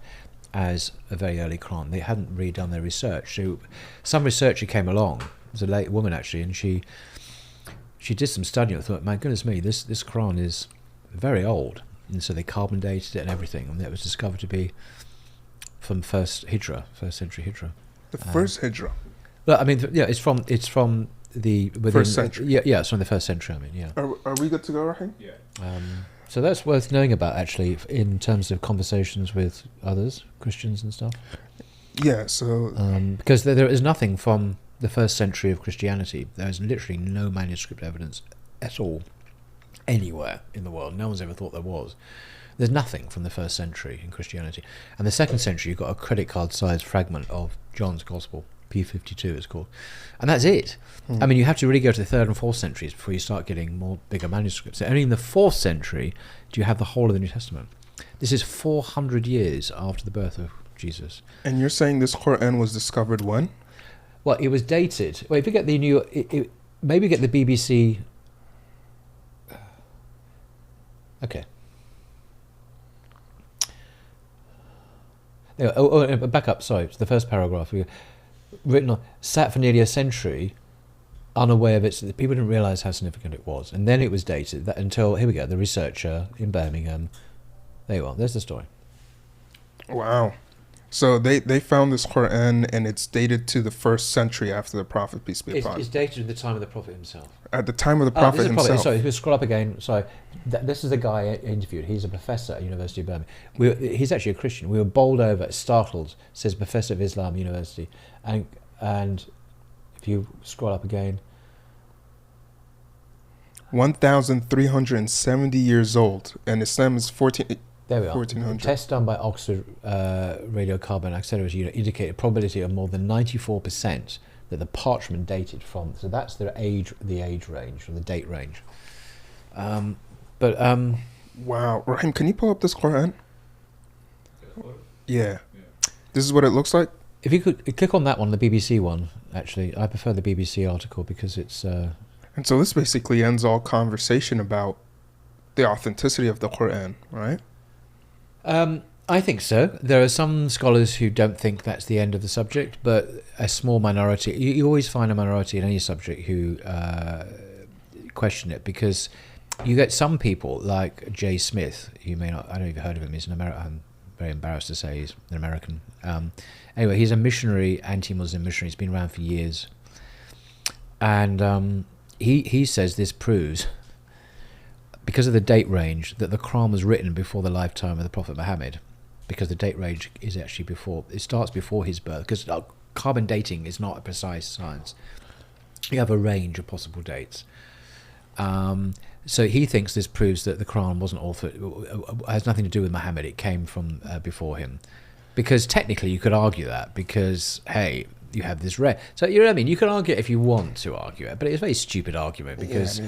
Speaker 2: as a very early Quran. They hadn't really done their research. So some researcher came along. It was a late woman, actually, and she did some studying. I thought, my goodness me, this Quran is very old. And so they carbon dated it and everything. And it was discovered to be from first century Hijrah.
Speaker 1: The first Hijrah?
Speaker 2: Well, I mean, yeah, it's from the...
Speaker 1: First century.
Speaker 2: Yeah, it's from the first century, I mean, yeah.
Speaker 1: Are we good to go, Rahim?
Speaker 3: Yeah.
Speaker 2: So that's worth knowing about, actually, in terms of conversations with others, Christians and stuff.
Speaker 1: Yeah, so...
Speaker 2: because there is nothing from the first century of Christianity. There is literally no manuscript evidence at all, anywhere in the world. No one's ever thought there was. There's nothing from the first century in Christianity. And the second century, you've got a credit card-sized fragment of John's Gospel, P52 it's called. And that's it. I mean, you have to really go to the 3rd and 4th centuries before you start getting more bigger manuscripts. So only in the 4th century do you have the whole of the New Testament. This is 400 years after the birth of Jesus.
Speaker 1: And you're saying this Quran was discovered when?
Speaker 2: Well, it was dated. Well, if you get the new... maybe get the BBC... Okay. Back up, sorry, it's the first paragraph. Written on, sat for nearly a century, unaware of it. People didn't realise how significant it was. And then it was dated until, here we go, the researcher in Birmingham. There you are, there's the story.
Speaker 1: Wow. So they found this Quran and it's dated to the 1st century after the Prophet, peace be upon him.
Speaker 2: It's dated at the time of the Prophet himself.
Speaker 1: At the time of the Prophet himself.
Speaker 2: Sorry, if you scroll up again, sorry. This is the guy I interviewed. He's a professor at University of Birmingham. He's actually a Christian. We were bowled over, startled, says Professor of Islam University. And if you scroll up again.
Speaker 1: 1,370 years old. And Islam is 14...
Speaker 2: There we are.
Speaker 1: 1400.
Speaker 2: Tests done by Oxford Radiocarbon Accelerator Unit indicate a probability of more than 94% that the parchment dated from. So that's the age range, or the date range.
Speaker 1: Wow. Rahim, can you pull up this Quran? Yeah. This is what it looks like?
Speaker 2: If you could click on that one, the BBC one, actually. I prefer the BBC article because it's...
Speaker 1: And so this basically ends all conversation about the authenticity of the Quran, right?
Speaker 2: I think so. There are some scholars who don't think that's the end of the subject, but a small minority. You always find a minority in any subject who question it, because you get some people like Jay Smith. You may not. I don't know if you've heard of him. He's an American. I'm very embarrassed to say he's an American. Anyway, he's a missionary, anti-Muslim missionary. He's been around for years, and he says this proves, because of the date range, that the Quran was written before the lifetime of the Prophet Muhammad. Because the date range is actually before, it starts before his birth, because carbon dating is not a precise science. You have a range of possible dates. So he thinks this proves that the Quran wasn't has nothing to do with Muhammad. It came from before him. Because technically you could argue that, because, hey, you have this So, you know what I mean? You can argue it if you want to argue it, but it's a very stupid argument, because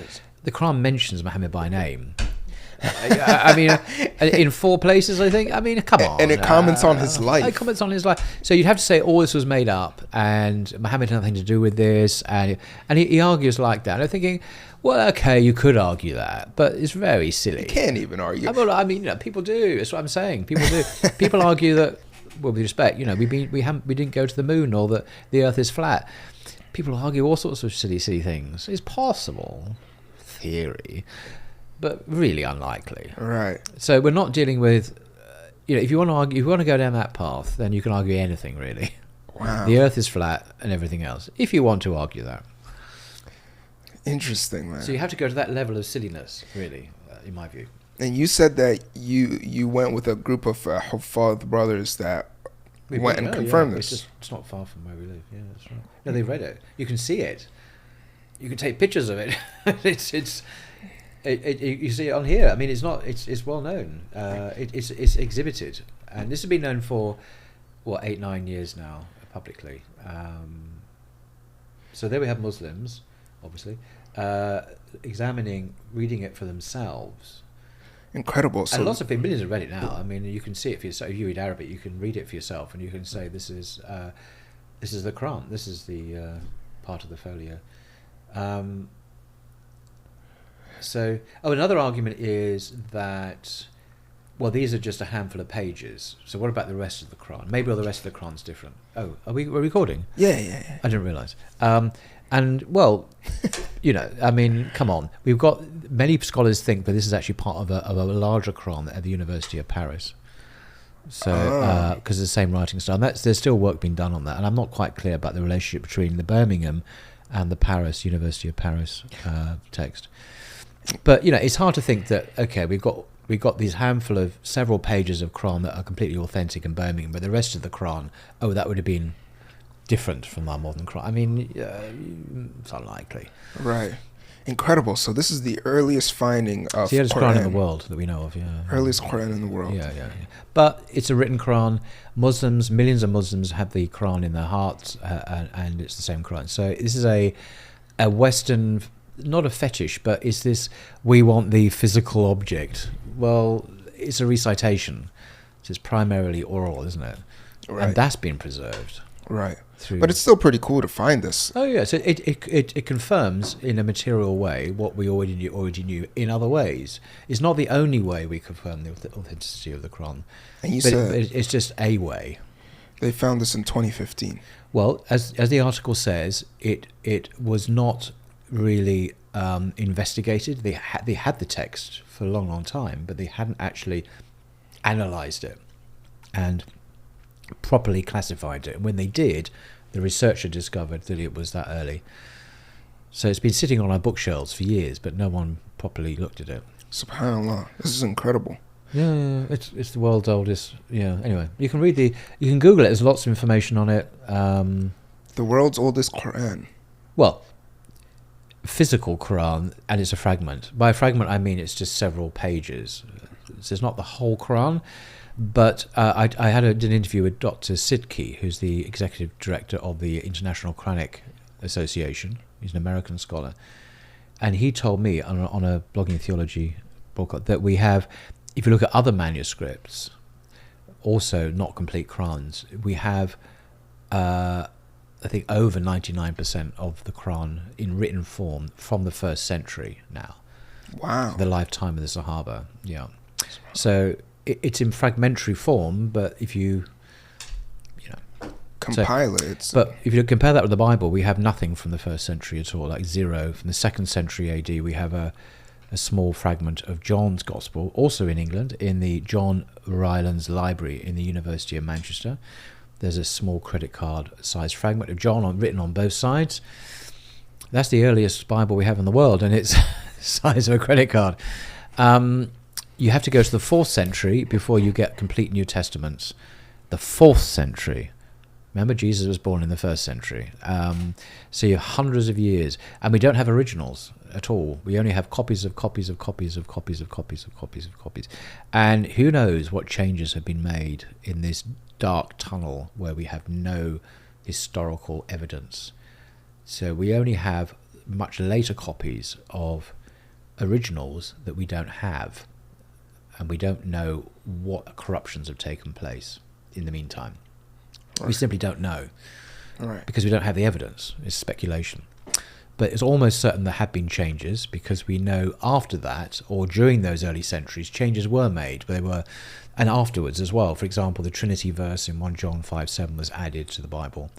Speaker 2: the Quran mentions Muhammad by name. I mean, in 4 places, I think. I mean, come on.
Speaker 1: And it comments on his life.
Speaker 2: It comments on his life. So you'd have to say all this was made up, and Muhammad had nothing to do with this, and he argues like that. And I'm thinking, well, okay, you could argue that, but it's very silly.
Speaker 1: You can't even argue.
Speaker 2: I mean, people do. That's what I'm saying. People do. People argue that, well, with respect, we didn't go to the moon, or that the Earth is flat. People argue all sorts of silly things. It's possible, theory, but really unlikely.
Speaker 1: Right.
Speaker 2: So we're not dealing with, if you want to argue, if you want to go down that path, then you can argue anything, really.
Speaker 1: Wow.
Speaker 2: The Earth is flat and everything else, if you want to argue that.
Speaker 1: Interesting, man.
Speaker 2: So you have to go to that level of silliness, really, in my view.
Speaker 1: And you said that you went with a group of Huffaz brothers that went and confirmed this.
Speaker 2: It's not far from where we live. Yeah, that's right. No, they read it. You can see it. You can take pictures of it. You see it on here. I mean, it's not. It's well known. It's exhibited, and this has been known for 8-9 years now publicly. So there we have Muslims, obviously, reading it for themselves.
Speaker 1: Incredible.
Speaker 2: And lots of people, millions have read it now. I mean, you can see it for yourself. If you read Arabic, you can read it for yourself, and you can say this is the Quran. This is the part of the folio. Another argument is that, these are just a handful of pages. So what about the rest of the Quran? Maybe all the rest of the Quran's different. Oh, we're recording?
Speaker 1: Yeah.
Speaker 2: I didn't realise. And, I mean, come on. We've got, many scholars think that this is actually part of a larger Quran at the University of Paris. So, because of the same writing style. There's still work being done on that. And I'm not quite clear about the relationship between the Birmingham and the Paris, University of Paris text. But, it's hard to think that, okay, we've got these handful of several pages of Quran that are completely authentic in Birmingham, but the rest of the Quran, that would have been different from our modern Quran. I mean, it's unlikely.
Speaker 1: Right. Incredible. So this is the earliest finding of
Speaker 2: the earliest Quran in the world that we know of, yeah.
Speaker 1: Earliest Quran in the world.
Speaker 2: Yeah. But it's a written Quran. Millions of Muslims have the Quran in their hearts, and it's the same Quran. So this is a Western, not a fetish, but is this, we want the physical object. Well, it's a recitation. So it's primarily oral, isn't it?
Speaker 1: Right.
Speaker 2: And that's been preserved.
Speaker 1: Right. But it's still pretty cool to find this.
Speaker 2: Oh yeah, so it confirms in a material way what we already knew in other ways. It's not the only way we confirm the authenticity of the Quran.
Speaker 1: And you said
Speaker 2: it's just a way.
Speaker 1: They found this in 2015.
Speaker 2: Well, as the article says, it was not really investigated. They had the text for a long time, but they hadn't actually analysed it and properly classified it. And when they did, the researcher discovered that it was that early. So it's been sitting on our bookshelves for years, but no one properly looked at it.
Speaker 1: SubhanAllah, this is incredible.
Speaker 2: Yeah, it's the world's oldest. Yeah. Anyway, you can Google it. There's lots of information on it.
Speaker 1: The world's oldest Quran.
Speaker 2: Well, physical Quran, and it's a fragment. By a fragment, I mean it's just several pages. So it's not the whole Quran. But I did an interview with Dr. Sidki, who's the executive director of the International Quranic Association. He's an American scholar. And he told me on a Blogging Theology broadcast that we have, if you look at other manuscripts, also not complete Qurans, we have, I think, over 99% of the Quran in written form from the 1st century now.
Speaker 1: Wow.
Speaker 2: The lifetime of the Sahaba, yeah. So it's in fragmentary form, but if you
Speaker 1: compile it.
Speaker 2: But if you compare that with the Bible, we have nothing from the 1st century at all, like zero. From the 2nd century AD, we have a small fragment of John's Gospel, also in England, in the John Rylands Library in the University of Manchester. There's a small credit card sized fragment of John written on both sides. That's the earliest Bible we have in the world, and it's the size of a credit card. You have to go to the 4th century before you get complete New Testaments. The 4th century. Remember, Jesus was born in the 1st century. So you have hundreds of years. And we don't have originals at all. We only have copies of copies of copies of copies of copies of copies of copies. And who knows what changes have been made in this dark tunnel where we have no historical evidence. So we only have much later copies of originals that we don't have. And we don't know what corruptions have taken place in the meantime. Right. We simply don't know.
Speaker 1: Right.
Speaker 2: Because we don't have the evidence. It's speculation. But it's almost certain there have been changes, because we know after that, or during those early centuries, changes were made. They were, and afterwards as well. For example, the Trinity verse in 1 John 5:7 was added to the Bible.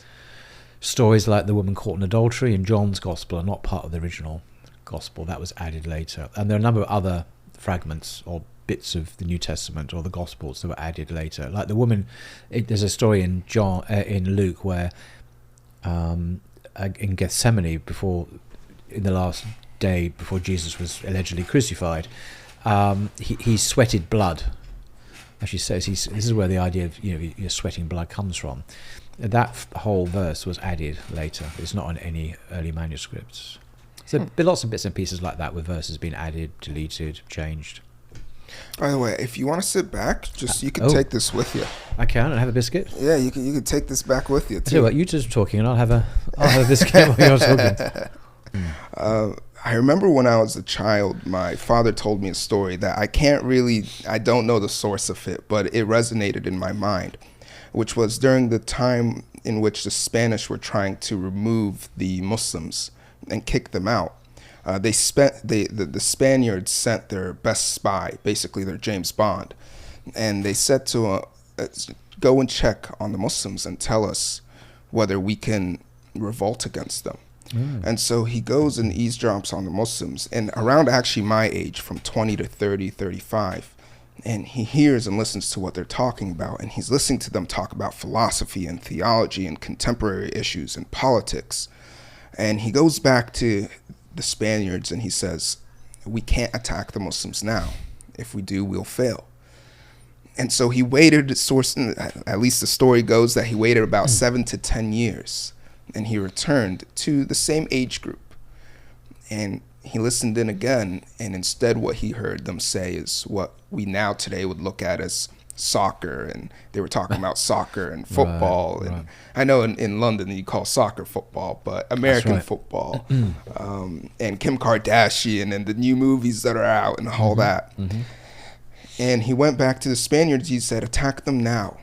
Speaker 2: Stories like the woman caught in adultery in John's Gospel are not part of the original Gospel. That was added later. And there are a number of other fragments or bits of the New Testament or the Gospels that were added later. Like the woman, there's a story in in Luke where in Gethsemane, in the last day before Jesus was allegedly crucified, he sweated blood. As she says, this is where the idea of you're sweating blood comes from. That whole verse was added later. It's not on any early manuscripts. So there are lots of bits and pieces like that with verses being added, deleted, changed.
Speaker 1: By the way, if you want to sit back, you can take this with you.
Speaker 2: I can, and have a biscuit.
Speaker 1: Yeah, you can take this back with you too.
Speaker 2: Tell you what, you just talking, and I'll have a biscuit while you're talking.
Speaker 1: I remember when I was a child, my father told me a story that I don't know the source of it, but it resonated in my mind, which was during the time in which the Spanish were trying to remove the Muslims and kick them out. The Spaniards sent their best spy, basically their James Bond, and they said to go and check on the Muslims and tell us whether we can revolt against them. And so he goes and eavesdrops on the Muslims, and around actually my age, from 20 to 30, 35, and he hears and listens to what they're talking about, and he's listening to them talk about philosophy and theology and contemporary issues and politics. And he goes back to the Spaniards and he says, we can't attack the Muslims now. If we do, we'll fail. And so he waited, at least the story goes that he waited about 7 to 10 years, and he returned to the same age group. And he listened in again, and instead what he heard them say is what we now today would look at as soccer, and they were talking about soccer and football. Right. I know in London you call soccer football, but American football, and Kim Kardashian and the new movies that are out and all that. And he went back to the Spaniards. He said, attack them now.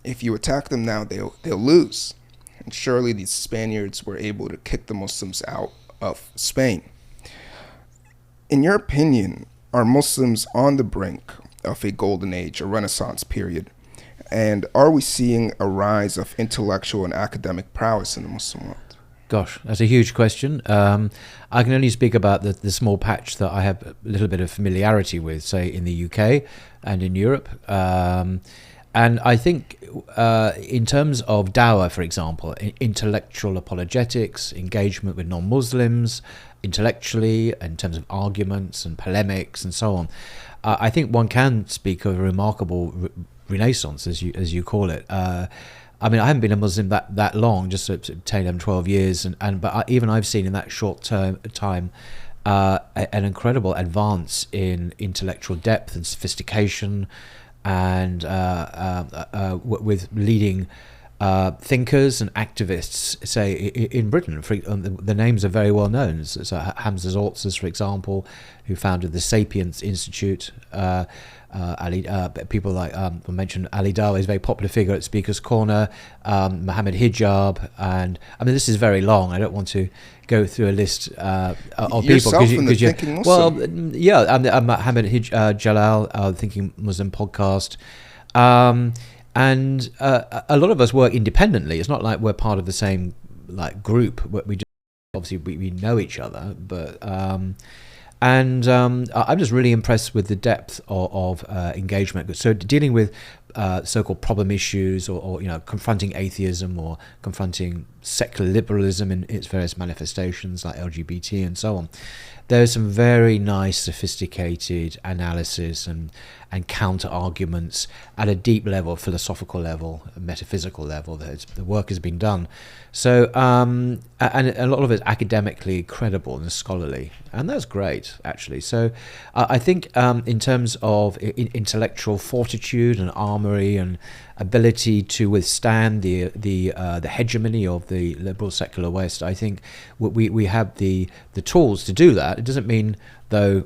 Speaker 1: If you attack them now, they'll lose. And surely these Spaniards were able to kick the Muslims out of Spain. In your opinion, are Muslims on the brink of a golden age, a renaissance period? And are we seeing a rise of intellectual and academic prowess in the Muslim world?
Speaker 2: Gosh, that's a huge question. I can only speak about the small patch that I have a little bit of familiarity with, say, in the UK and in Europe. And I think in terms of dawah, for example, intellectual apologetics, engagement with non-Muslims, intellectually, in terms of arguments and polemics and so on, I think one can speak of a remarkable renaissance, as you call it. I mean, I haven't been a Muslim that long, just 10, 12 years, but even I've seen in that short time an incredible advance in intellectual depth and sophistication, and with leading thinkers and activists, say in Britain, the names are very well known. So Hamza Zortzes, for example, who founded the Sapience Institute. People like I mentioned Ali Dawa is a very popular figure at Speaker's Corner. Mohammed Hijab, and I mean this is very long. I don't want to go through a list of people
Speaker 1: because you.
Speaker 2: Well, yeah, Mohammed Jalal, Thinking Muslim podcast. And a lot of us work independently. It's not like we're part of the same group. We just, obviously we know each other, but I'm just really impressed with the depth of engagement. So dealing with so-called problem issues, or confronting atheism, or confronting secular liberalism in its various manifestations like LGBT and so on. There's some very nice, sophisticated analysis and counter arguments at a deep level, philosophical level, metaphysical level. The work has been done. So, and a lot of it is academically credible and scholarly, and that's great, actually. So, I think in terms of intellectual fortitude and armory and ability to withstand the hegemony of the liberal secular West, I think we have the tools to do that. It doesn't mean, though,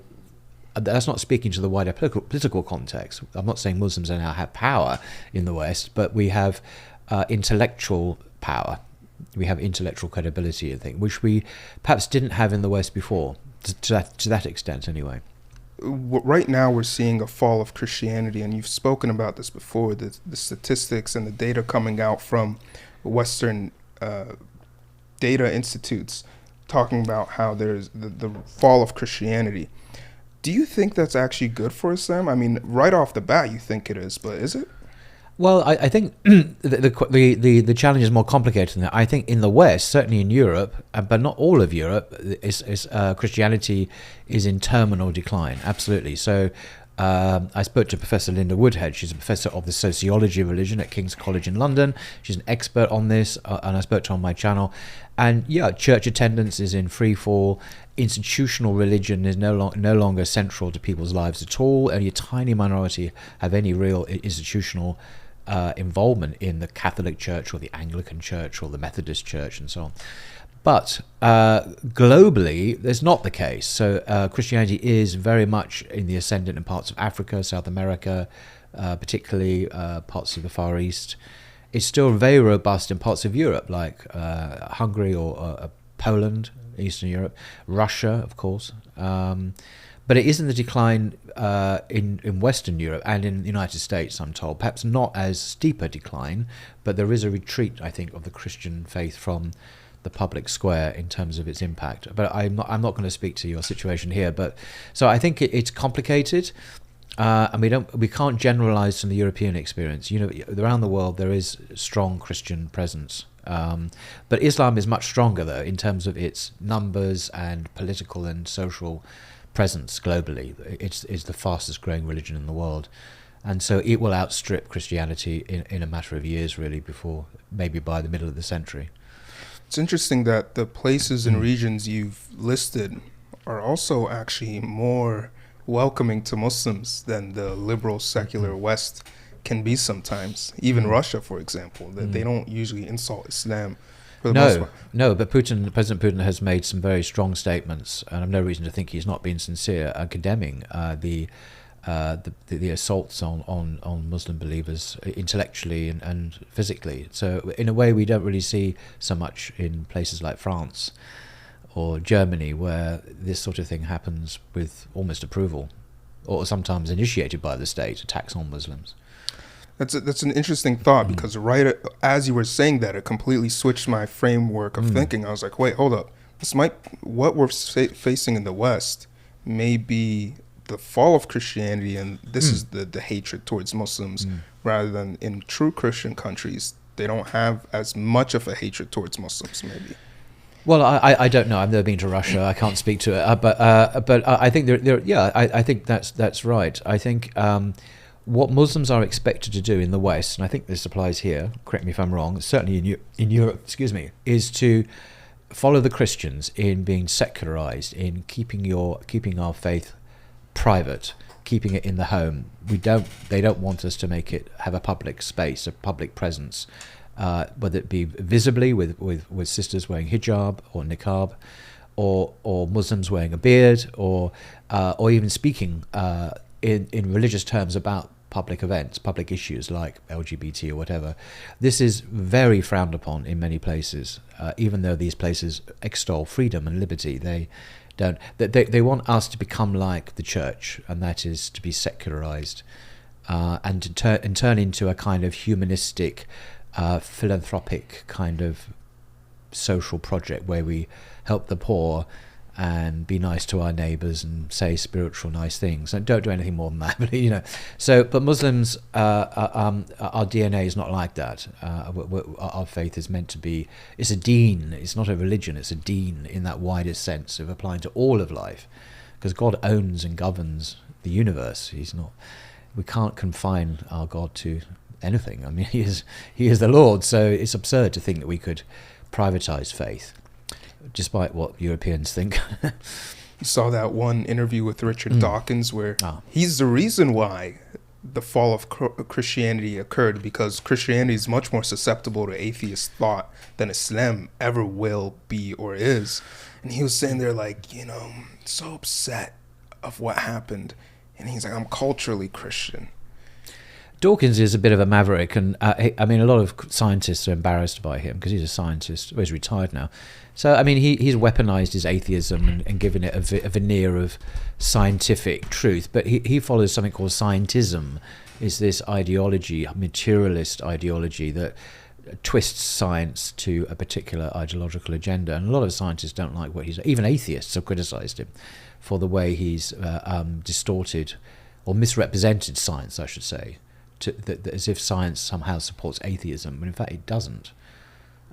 Speaker 2: that's not speaking to the wider political context. I'm not saying Muslims now have power in the West, but we have intellectual power. We have intellectual credibility, I think, which we perhaps didn't have in the West before, to that extent anyway.
Speaker 1: Right now we're seeing a fall of Christianity, and you've spoken about this before, the statistics and the data coming out from Western data institutes talking about how there's the fall of Christianity. Do you think that's actually good for Islam? I mean, right off the bat you think it is, but is it?
Speaker 2: Well, I think the challenge is more complicated than that. I think in the West, certainly in Europe, but not all of Europe, Christianity is in terminal decline. Absolutely. So I spoke to Professor Linda Woodhead. She's a professor of the sociology of religion at King's College in London. She's an expert on this, and I spoke to her on my channel. And yeah, church attendance is in free fall. Institutional religion is no longer central to people's lives at all. Only a tiny minority have any real institutional involvement in the Catholic Church or the Anglican Church or the Methodist Church and so on. But globally, that's not the case. So Christianity is very much in the ascendant in parts of Africa, South America, particularly parts of the Far East. It's still very robust in parts of Europe, like Hungary or Poland, Eastern Europe, Russia, of course. But it is in the decline in Western Europe and in the United States, I'm told. Perhaps not as steep a decline, but there is a retreat, I think, of the Christian faith from the public square in terms of its impact. But I'm not going to speak to your situation here. But so I think it's complicated, and we can't generalize from the European experience. Around the world there is strong Christian presence. But Islam is much stronger, though, in terms of its numbers and political and social presence globally. It's the fastest growing religion in the world, and so it will outstrip Christianity in a matter of years, really, before maybe by the middle of the century.
Speaker 1: It's interesting that the places and regions you've listed are also actually more welcoming to Muslims than the liberal secular West can be sometimes. Even Russia, for example, that they don't usually insult Islam.
Speaker 2: No, but President Putin has made some very strong statements, and I've no reason to think he's not been sincere, condemning the assaults on Muslim believers intellectually and physically. So in a way, we don't really see so much in places like France or Germany, where this sort of thing happens with almost approval, or sometimes initiated by the state, attacks on Muslims.
Speaker 1: That's an interesting thought, because right as you were saying that, it completely switched my framework of thinking. I was like, wait, hold up. What we're facing in the West may be the fall of Christianity, and this is the hatred towards Muslims, rather than in true Christian countries, they don't have as much of a hatred towards Muslims, maybe.
Speaker 2: Well, I don't know. I've never been to Russia. I can't speak to it. But I think I think that's right. I think what Muslims are expected to do in the West, and I think this applies here, correct me if I'm wrong, certainly in Europe, is to follow the Christians in being secularized, in keeping our faith private, keeping it in the home. They don't want us to have a public space, a public presence, whether it be visibly with sisters wearing hijab or niqab, or Muslims wearing a beard, or even speaking in religious terms about public events, public issues like LGBT or whatever. This is very frowned upon in many places, even though these places extol freedom and liberty. They don't. They want us to become like the church, and that is to be secularized, and to turn into a kind of humanistic, philanthropic kind of social project where we help the poor and be nice to our neighbours and say spiritual nice things, and don't do anything more than that. But but Muslims, our DNA is not like that. Our faith is meant to be. It's a deen. It's not a religion. It's a deen in that widest sense of applying to all of life, because God owns and governs the universe. He's not. We can't confine our God to anything. I mean, He is the Lord. So it's absurd to think that we could privatize faith, despite what Europeans think.
Speaker 1: You saw that one interview with Richard Dawkins where he's the reason why the fall of Christianity occurred, because Christianity is much more susceptible to atheist thought than Islam ever will be or is. And he was saying they're like, so upset of what happened. And he's like, I'm culturally Christian.
Speaker 2: Dawkins is a bit of a maverick, and I mean, a lot of scientists are embarrassed by him because he's a scientist. Well, he's retired now. So, I mean, he's weaponized his atheism and given it a veneer of scientific truth. But he follows something called scientism. Is this ideology, a materialist ideology that twists science to a particular ideological agenda? And a lot of scientists don't like what he's. Even atheists have criticized him for the way he's distorted or misrepresented science, I should say. As if science somehow supports atheism, when in fact it doesn't.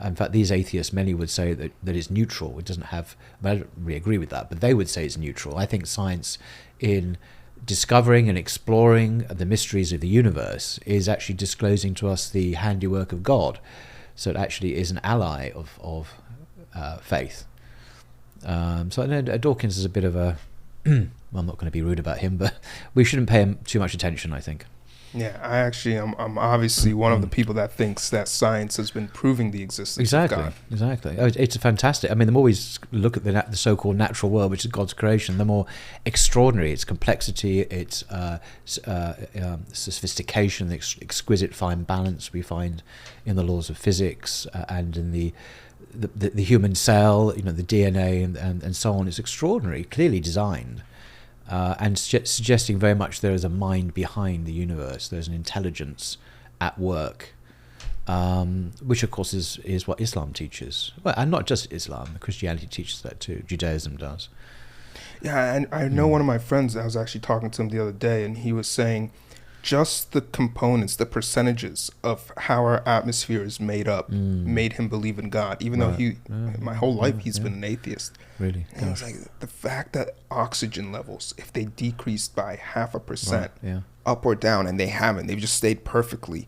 Speaker 2: In fact, these atheists, many would say that it's neutral. It doesn't have. I don't really agree with that, but they would say it's neutral. I think science, in discovering and exploring the mysteries of the universe, is actually disclosing to us the handiwork of God. So it actually is an ally of faith. So I know Dawkins is a bit of a. Well, I'm not going to be rude about him, but we shouldn't pay him too much attention, I think.
Speaker 1: Yeah, I'm obviously one of the people that thinks that science has been proving the existence of God.
Speaker 2: Exactly. It's fantastic. I mean, the more we look at the so-called natural world, which is God's creation, the more extraordinary its complexity, its sophistication, the exquisite fine balance we find in the laws of physics and in the human cell, the DNA and so on. It's extraordinary, clearly designed. And suggesting very much there is a mind behind the universe. There's an intelligence at work, which of course is what Islam teaches. Well, and not just Islam. Christianity teaches that too. Judaism does.
Speaker 1: Yeah, and I know one of my friends, I was actually talking to him the other day, and he was saying just the components, the percentages of how our atmosphere is made up made him believe in God, even though my whole life he's been an atheist.
Speaker 2: Really?
Speaker 1: And it was like the fact that oxygen levels, if they decreased by 0.5% up or down, and they haven't, they've just stayed perfectly,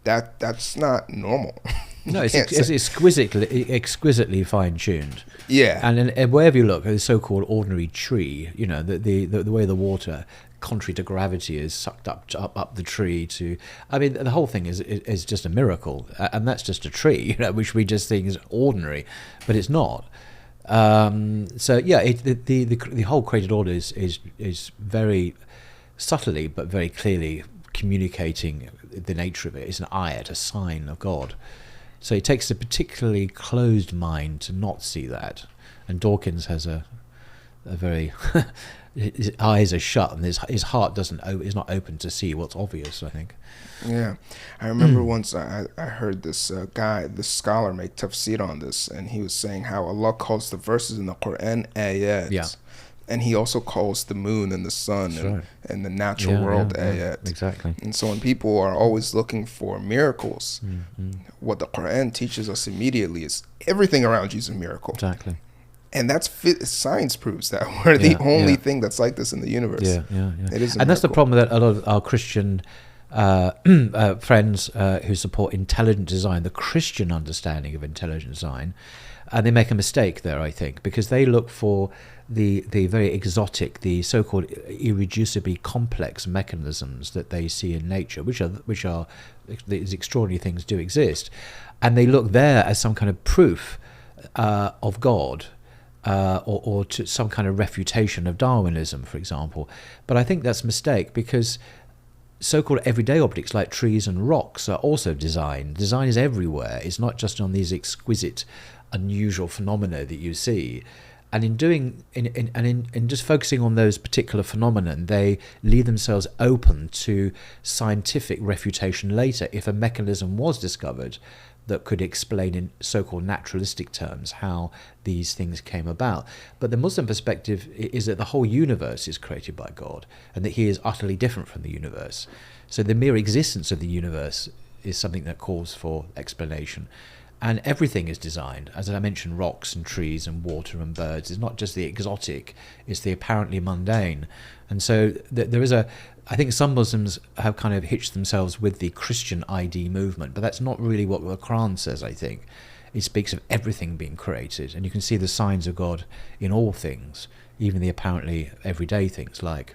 Speaker 1: that's not normal.
Speaker 2: No, it's exquisitely fine-tuned.
Speaker 1: Yeah.
Speaker 2: And wherever you look, a so-called ordinary tree, the way the water, contrary to gravity, is sucked up the tree to. I mean, the whole thing is just a miracle, and that's just a tree, which we just think is ordinary, but it's not. So yeah, the whole created order is very subtly but very clearly communicating the nature of it. It's an ayat, a sign of God. So it takes a particularly closed mind to not see that. And Dawkins has a very his eyes are shut, and his heart is not open to see what's obvious, I think.
Speaker 1: Yeah, I remember once I heard this this scholar make tafsir on this, and he was saying how Allah calls the verses in the Quran ayat. Yeah. And he also calls the moon and the sun and the natural world ayat.
Speaker 2: Exactly.
Speaker 1: And so when people are always looking for miracles, what the Quran teaches us immediately is everything around you is a miracle.
Speaker 2: Exactly.
Speaker 1: And science proves that we're the only thing that's like this in the universe.
Speaker 2: Yeah.
Speaker 1: It is a
Speaker 2: and that's the
Speaker 1: miracle.
Speaker 2: problem that a lot of our Christian friends who support intelligent design, the Christian understanding of intelligent design, and they make a mistake there, I think, because they look for the very exotic, the so-called irreducibly complex mechanisms that they see in nature, which are these extraordinary things do exist, and they look there as some kind of proof of God. Or to some kind of refutation of Darwinism, for example. But I think that's a mistake, because so-called everyday objects like trees and rocks are also design. Design is everywhere. It's not just on these exquisite, unusual phenomena that you see. And in just focusing on those particular phenomena, they leave themselves open to scientific refutation later if a mechanism was discovered that could explain in so-called naturalistic terms how these things came about. But the Muslim perspective is that the whole universe is created by God and that he is utterly different from the universe. So the mere existence of the universe is something that calls for explanation. And everything is designed. As I mentioned, rocks and trees and water and birds. It's not just the exotic, it's the apparently mundane. And so there is I think some Muslims have kind of hitched themselves with the Christian ID movement, but that's not really what the Quran says, I think. It speaks of everything being created, and you can see the signs of God in all things, even the apparently everyday things like,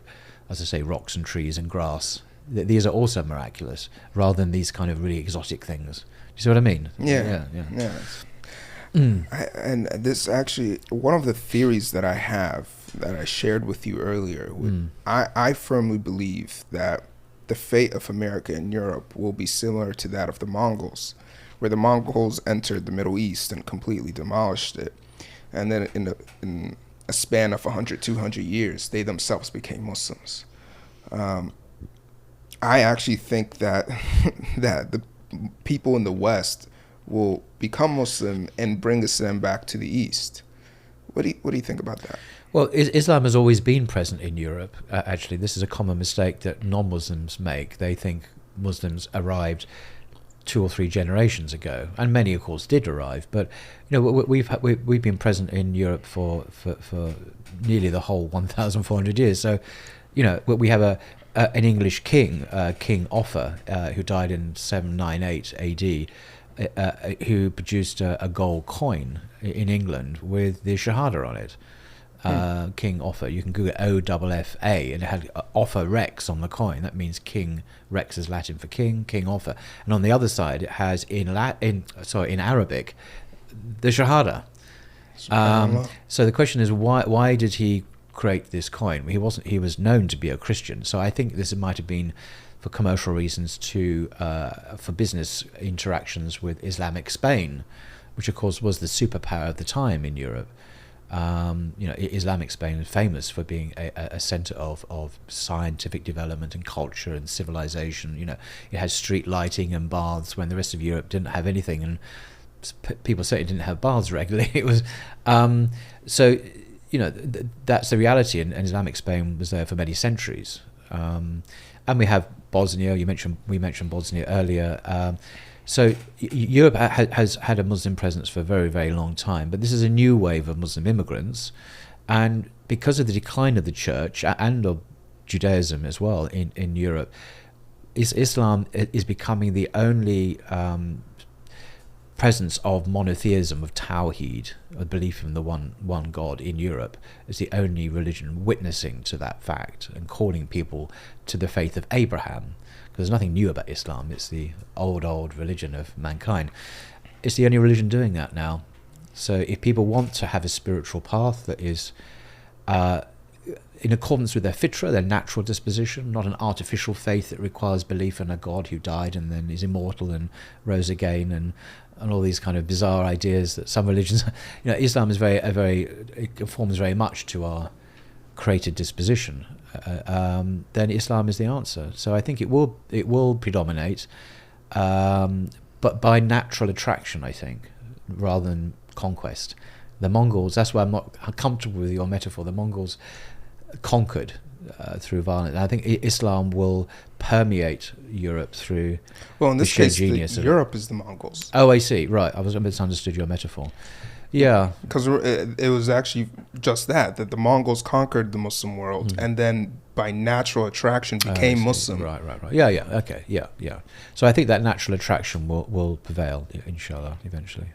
Speaker 2: as I say, rocks and trees and grass. These are also miraculous, rather than these kind of really exotic things. Do you see what I mean?
Speaker 1: Yeah. And this actually, one of the theories that I have that I shared with you earlier, I firmly believe that the fate of America and Europe will be similar to that of the Mongols, where the Mongols entered the Middle East and completely demolished it. And then in a span of 100, 200 years, they themselves became Muslims. I actually think that that the people in the West will become Muslim and bring Islam back to the East. What do you think about that?
Speaker 2: Well, Islam has always been present in Europe. Actually, this is a common mistake that non-Muslims make. They think Muslims arrived 2 or 3 generations ago, and many, of course, did arrive. But you know, we've been present in Europe for nearly the whole 1,400 years. So, you know, we have an English king, King Offa, who died in 798 AD. Who produced a gold coin in England with the Shahada on it. King Offa. You can Google O-F-F-A, and it had Offa Rex on the coin. That means King. Rex is Latin for king. King Offa. And on the other side, it has in Arabic, the Shahada. So the question is, why did he create this coin? He was known to be a Christian. So I think this might have been for commercial reasons for business interactions with Islamic Spain, which of course was the superpower of the time in Europe. You know, Islamic Spain is famous for being a center of scientific development and culture and civilization. You know, it has street lighting and baths when the rest of Europe didn't have anything, and people certainly didn't have baths regularly. It was so. You know, that's the reality, and Islamic Spain was there for many centuries. And we have Bosnia. We mentioned Bosnia earlier. So Europe has had a Muslim presence for a very, very long time. But this is a new wave of Muslim immigrants, and because of the decline of the church and of Judaism as well in Europe, Islam is becoming the only presence of monotheism, of Tawheed, a belief in the one God in Europe, is the only religion witnessing to that fact and calling people to the faith of Abraham. Because there's nothing new about Islam. It's the old religion of mankind. It's the only religion doing that now. So if people want to have a spiritual path that is in accordance with their fitra, their natural disposition, not an artificial faith that requires belief in a God who died and then is immortal and rose again, and all these kind of bizarre ideas that some religions, you know, Islam is it conforms very much to our created disposition. Then Islam is the answer. So I think it will predominate, but by natural attraction, I think, rather than conquest. The Mongols, that's why I'm not comfortable with your metaphor. The Mongols conquered through violence. And I think Islam will permeate Europe through.
Speaker 1: Well, in this
Speaker 2: the sheer
Speaker 1: case,
Speaker 2: genius
Speaker 1: Europe is the Mongols.
Speaker 2: Oh, I see. Right, I misunderstood your metaphor. Yeah.
Speaker 1: Because it was actually just that the Mongols conquered the Muslim world and then by natural attraction became Muslim.
Speaker 2: Right. Yeah. Okay. Yeah. So I think that natural attraction will prevail, inshallah, eventually.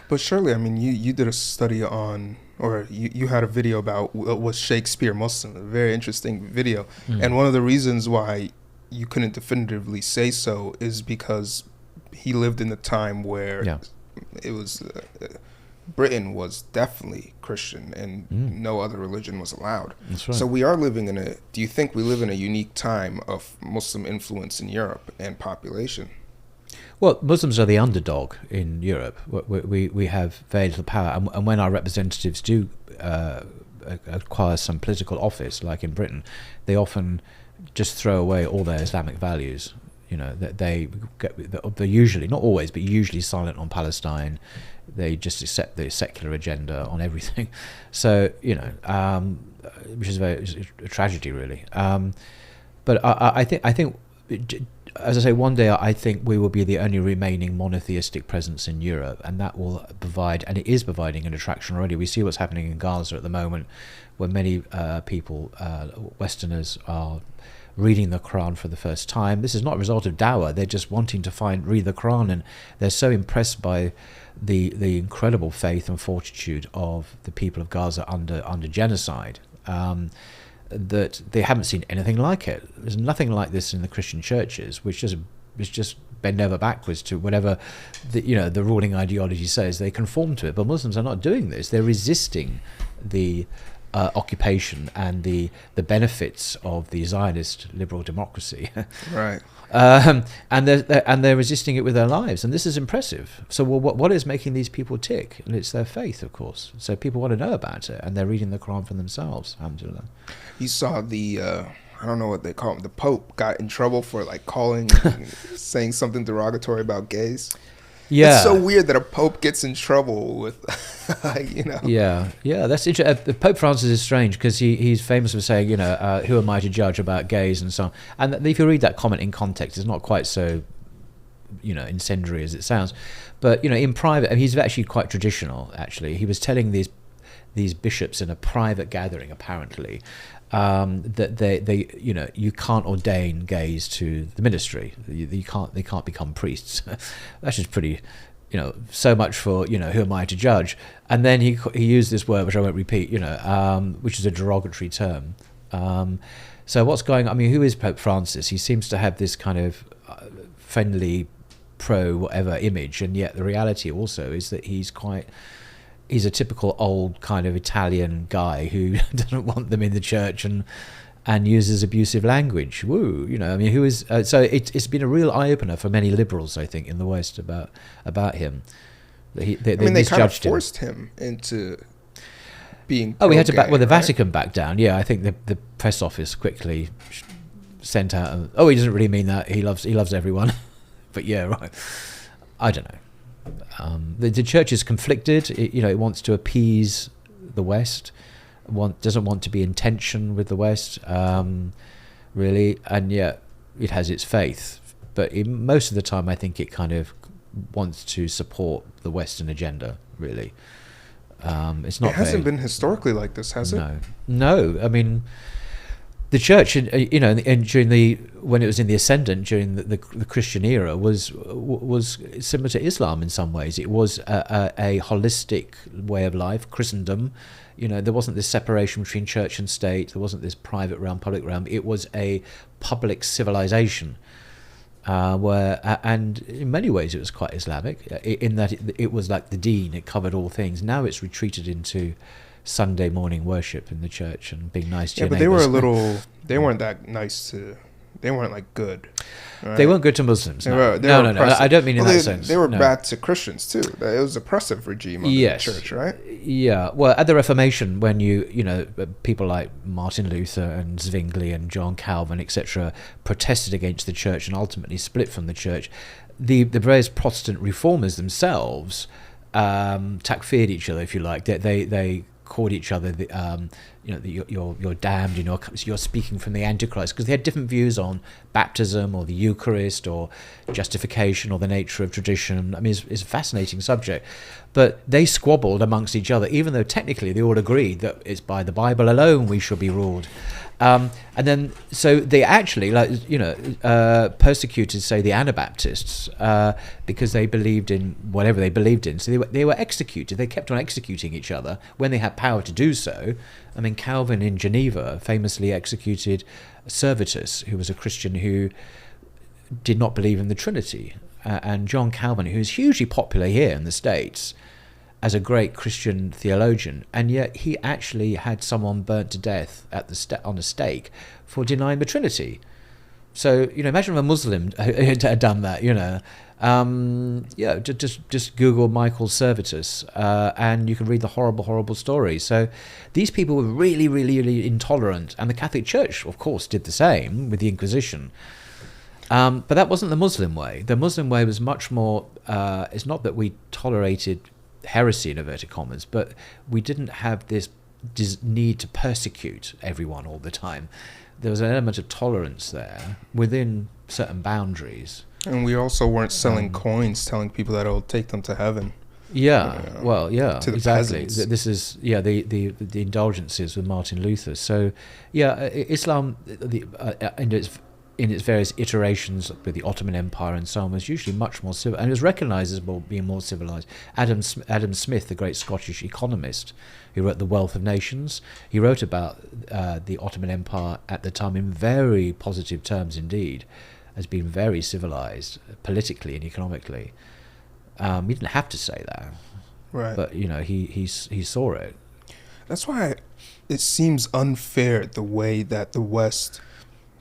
Speaker 1: But surely, I mean, you did a study on, or you had a video about was Shakespeare Muslim, a very interesting video. And one of the reasons why you couldn't definitively say so is because he lived in a time where it was Britain was definitely Christian and no other religion was allowed.
Speaker 2: That's right.
Speaker 1: So we are living do you think we live in a unique time of Muslim influence in Europe and population?
Speaker 2: Well, Muslims are the underdog in Europe. We have very little power, and when our representatives do acquire some political office, like in Britain, they often just throw away all their Islamic values. They're usually, not always, but usually silent on Palestine. They just accept the secular agenda on everything. So, which is a tragedy, really. But I think, as I say, one day I think we will be the only remaining monotheistic presence in Europe, and that will provide, and it is providing, an attraction already. We see what's happening in Gaza at the moment, where many people, Westerners, are reading the Quran for the first time. This is not a result of dawah. They're just wanting to read the Quran, and they're so impressed by the incredible faith and fortitude of the people of Gaza under genocide. That they haven't seen anything like it. There's nothing like this in the Christian churches, which is just bend over backwards to whatever the ruling ideology says. They conform to it, but Muslims are not doing this. They're resisting the occupation and the benefits of the Zionist liberal democracy.
Speaker 1: Right.
Speaker 2: And they're resisting it with their lives, and this is impressive. So what is making these people tick? And it's their faith, of course. So people want to know about it, and they're reading the Quran for themselves. Alhamdulillah.
Speaker 1: You saw I don't know what they call him. The Pope got in trouble for saying something derogatory about gays.
Speaker 2: Yeah,
Speaker 1: it's so weird that a Pope gets in trouble with,
Speaker 2: Yeah, that's interesting. Pope Francis is strange because he's famous for saying, who am I to judge about gays and so on. And if you read that comment in context, it's not quite so, incendiary as it sounds. But in private, he's actually quite traditional. Actually, he was telling these bishops in a private gathering, apparently, that they you can't ordain gays to the ministry. They can't become priests. That's just pretty, so much for who am I to judge? And then he used this word which I won't repeat, which is a derogatory term. So what's going on? I mean, who is Pope Francis? He seems to have this kind of friendly, pro whatever image, and yet the reality also is that he's a typical old kind of Italian guy who doesn't want them in the church and uses abusive language. Woo, who is so it's been a real eye opener for many liberals, I think, in the West about him. They
Speaker 1: kind of forced him into being.
Speaker 2: We had to back. Well, the Vatican backed down. Yeah, I think the press office quickly sent out. He doesn't really mean that. He loves everyone, but yeah, right. I don't know. The church is conflicted. It wants to appease the West, doesn't want to be in tension with the West, really, and yet it has its faith. But most of the time, I think it kind of wants to support the Western agenda, really. It's not.
Speaker 1: It hasn't been historically like this, has it?
Speaker 2: No. I mean, the church, and during when it was in the ascendant during the Christian era, was similar to Islam in some ways. It was a holistic way of life, Christendom. There wasn't this separation between church and state. There wasn't this private realm, public realm. It was a public civilization, and in many ways it was quite Islamic in that it was like the deen. It covered all things. Now it's retreated into Sunday morning worship in the church and being nice to your neighbors.
Speaker 1: They weren't that nice to, they weren't like good. Right?
Speaker 2: They weren't good to Muslims. No, I don't mean in that sense.
Speaker 1: They were bad to Christians too. It was oppressive regime of the church, right?
Speaker 2: Yeah. Well, at the Reformation, when people like Martin Luther and Zwingli and John Calvin, etc., protested against the church and ultimately split from the church, the various Protestant reformers themselves takfired each other, if you like. They called each other, you're damned, you're speaking from the Antichrist, because they had different views on baptism or the Eucharist or justification or the nature of tradition. I mean, it's a fascinating subject. But they squabbled amongst each other, even though technically they all agreed that it's by the Bible alone we should be ruled. And then, so they actually, persecuted, say, the Anabaptists because they believed in whatever they believed in. So they were executed. They kept on executing each other when they had power to do so. I mean, Calvin in Geneva famously executed Servetus, who was a Christian who did not believe in the Trinity. And John Calvin, who's hugely popular here in the States as a great Christian theologian, and yet he actually had someone burnt to death at on a stake for denying the Trinity. So, imagine if a Muslim had done that, just Google Michael Servetus, and you can read the horrible, horrible story. So these people were really, really, really intolerant, and the Catholic Church, of course, did the same with the Inquisition. But that wasn't the Muslim way. The Muslim way was much more, it's not that we tolerated heresy, in inverted commas, but we didn't have this need to persecute everyone all the time. There was an element of tolerance there within certain boundaries.
Speaker 1: And we also weren't selling coins telling people that it'll take them to heaven.
Speaker 2: Yeah, well, yeah,
Speaker 1: to the
Speaker 2: exactly.
Speaker 1: peasants.
Speaker 2: This is the indulgences with Martin Luther. So yeah, Islam in its various iterations with the Ottoman Empire and so on was usually much more civil, and it was recognised as being more civilised. Adam Smith, the great Scottish economist who wrote The Wealth of Nations, he wrote about the Ottoman Empire at the time in very positive terms indeed, as being very civilised politically and economically. He didn't have to say that,
Speaker 1: right?
Speaker 2: But he saw it.
Speaker 1: That's why it seems unfair the way that the West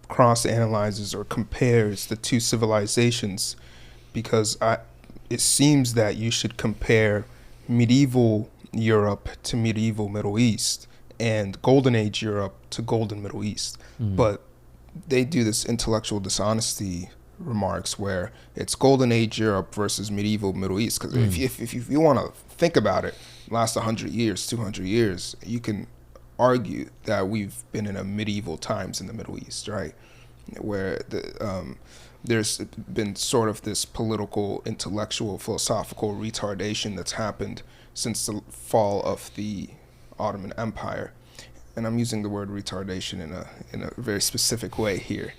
Speaker 1: cross-analyzes or compares the two civilizations, because it seems that you should compare medieval Europe to medieval Middle East and Golden Age Europe to Golden Middle East. But they do this intellectual dishonesty remarks where it's Golden Age Europe versus medieval Middle East. Because if you want to think about it, last 100 years, 200 years, you can argue that we've been in a medieval times in the Middle East, right? Where there's been sort of this political, intellectual, philosophical retardation that's happened since the fall of the Ottoman Empire. And I'm using the word retardation in a very specific way here.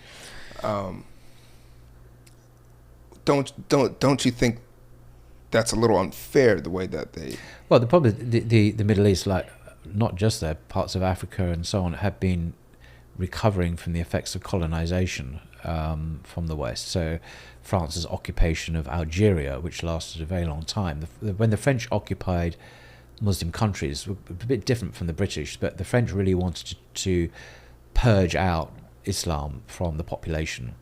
Speaker 1: Don't you think that's a little unfair, the way that they...
Speaker 2: Well, the problem is the Middle East, like not just there, parts of Africa and so on, have been recovering from the effects of colonization from the West. So France's occupation of Algeria, which lasted a very long time. When the French occupied Muslim countries, were a bit different from the British, but the French really wanted to purge out Islam from the population.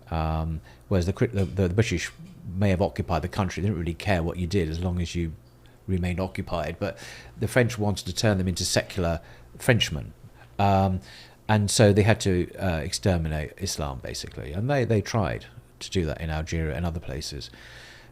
Speaker 2: Whereas the British may have occupied the country, they didn't really care what you did as long as you remained occupied, but the French wanted to turn them into secular Frenchmen, and so they had to exterminate Islam basically, and they tried to do that in Algeria and other places.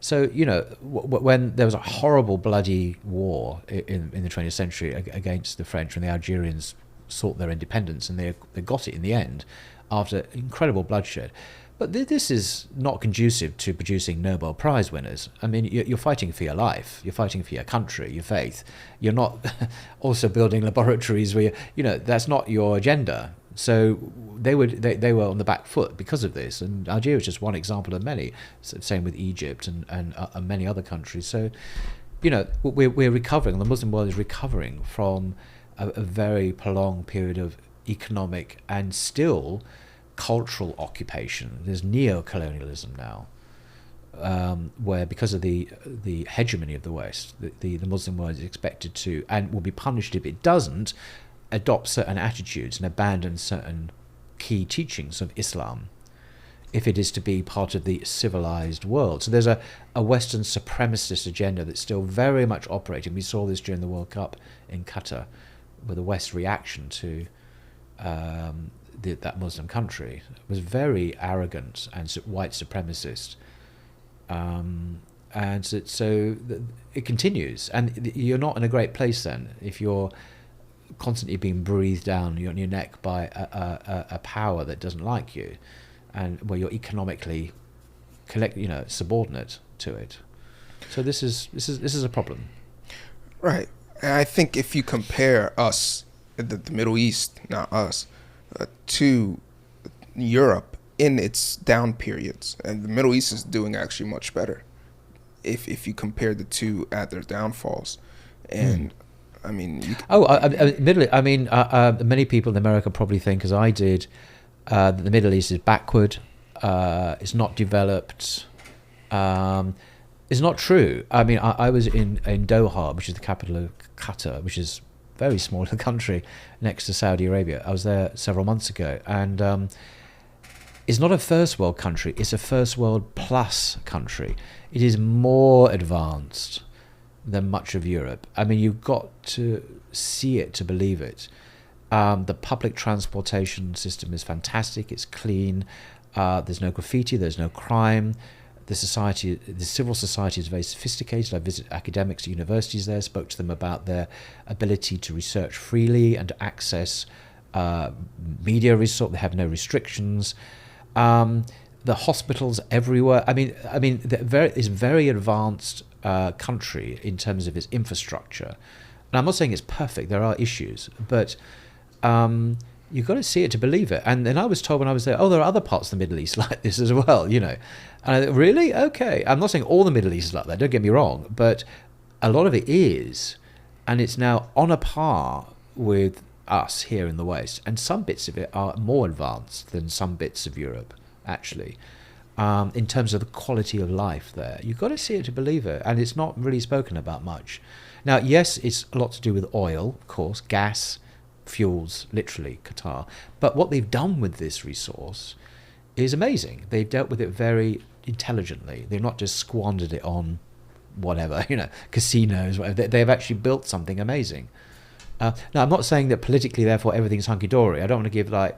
Speaker 2: So when there was a horrible bloody war in the 20th century against the French, when the Algerians sought their independence, and they got it in the end after incredible bloodshed. But this is not conducive to producing Nobel Prize winners. I mean, you're fighting for your life. You're fighting for your country, your faith. You're not also building laboratories where that's not your agenda. So they were on the back foot because of this. And Algeria is just one example of many. Same with Egypt and many other countries. So, we're recovering. The Muslim world is recovering from a very prolonged period of economic and still cultural occupation. There's neo-colonialism now, where because of the hegemony of the West, the Muslim world is expected to, and will be punished if it doesn't, adopt certain attitudes and abandon certain key teachings of Islam, if it is to be part of the civilized world. So there's a Western supremacist agenda that's still very much operating. We saw this during the World Cup in Qatar, with the West's reaction to that Muslim country was very arrogant and white supremacist. and it continues, and you're not in a great place then if you're constantly being breathed down on your neck by a power that doesn't like you, and where you're economically subordinate to it. So this is a problem.
Speaker 1: Right. And I think if you compare us, the Middle East, not us, to Europe in its down periods, and the Middle East is doing actually much better if you compare the two at their downfalls. And I mean,
Speaker 2: many people in America probably think, as I did, that the Middle East is backward, it's not developed. It's not true. I mean, I was in Doha, which is the capital of Qatar, which is a very small country next to Saudi Arabia. I was there several months ago, and it's not a first world country, it's a first world plus country. It is more advanced than much of Europe. I mean, you've got to see it to believe it. The public transportation system is fantastic, it's clean, there's no graffiti, there's no crime. The civil society is very sophisticated. I visited academics at universities there, spoke to them about their ability to research freely and to access media resource. They have no restrictions. The hospitals everywhere. I mean, it's a very advanced country in terms of its infrastructure. And I'm not saying it's perfect. There are issues, but you've got to see it to believe it. And then I was told when I was there, there are other parts of the Middle East like this as well, And I, really? Okay. I'm not saying all the Middle East is like that, don't get me wrong, but a lot of it is. And it's now on a par with us here in the West. And some bits of it are more advanced than some bits of Europe, actually, in terms of the quality of life there. You've got to see it to believe it. And it's not really spoken about much. Now, yes, it's a lot to do with oil, of course, gas, fuels, literally, Qatar. But what they've done with this resource is amazing. They've dealt with it very intelligently. They've not just squandered it on whatever, casinos, whatever. They've actually built something amazing. Now, I'm not saying that politically, therefore, everything's hunky-dory. I don't want to give a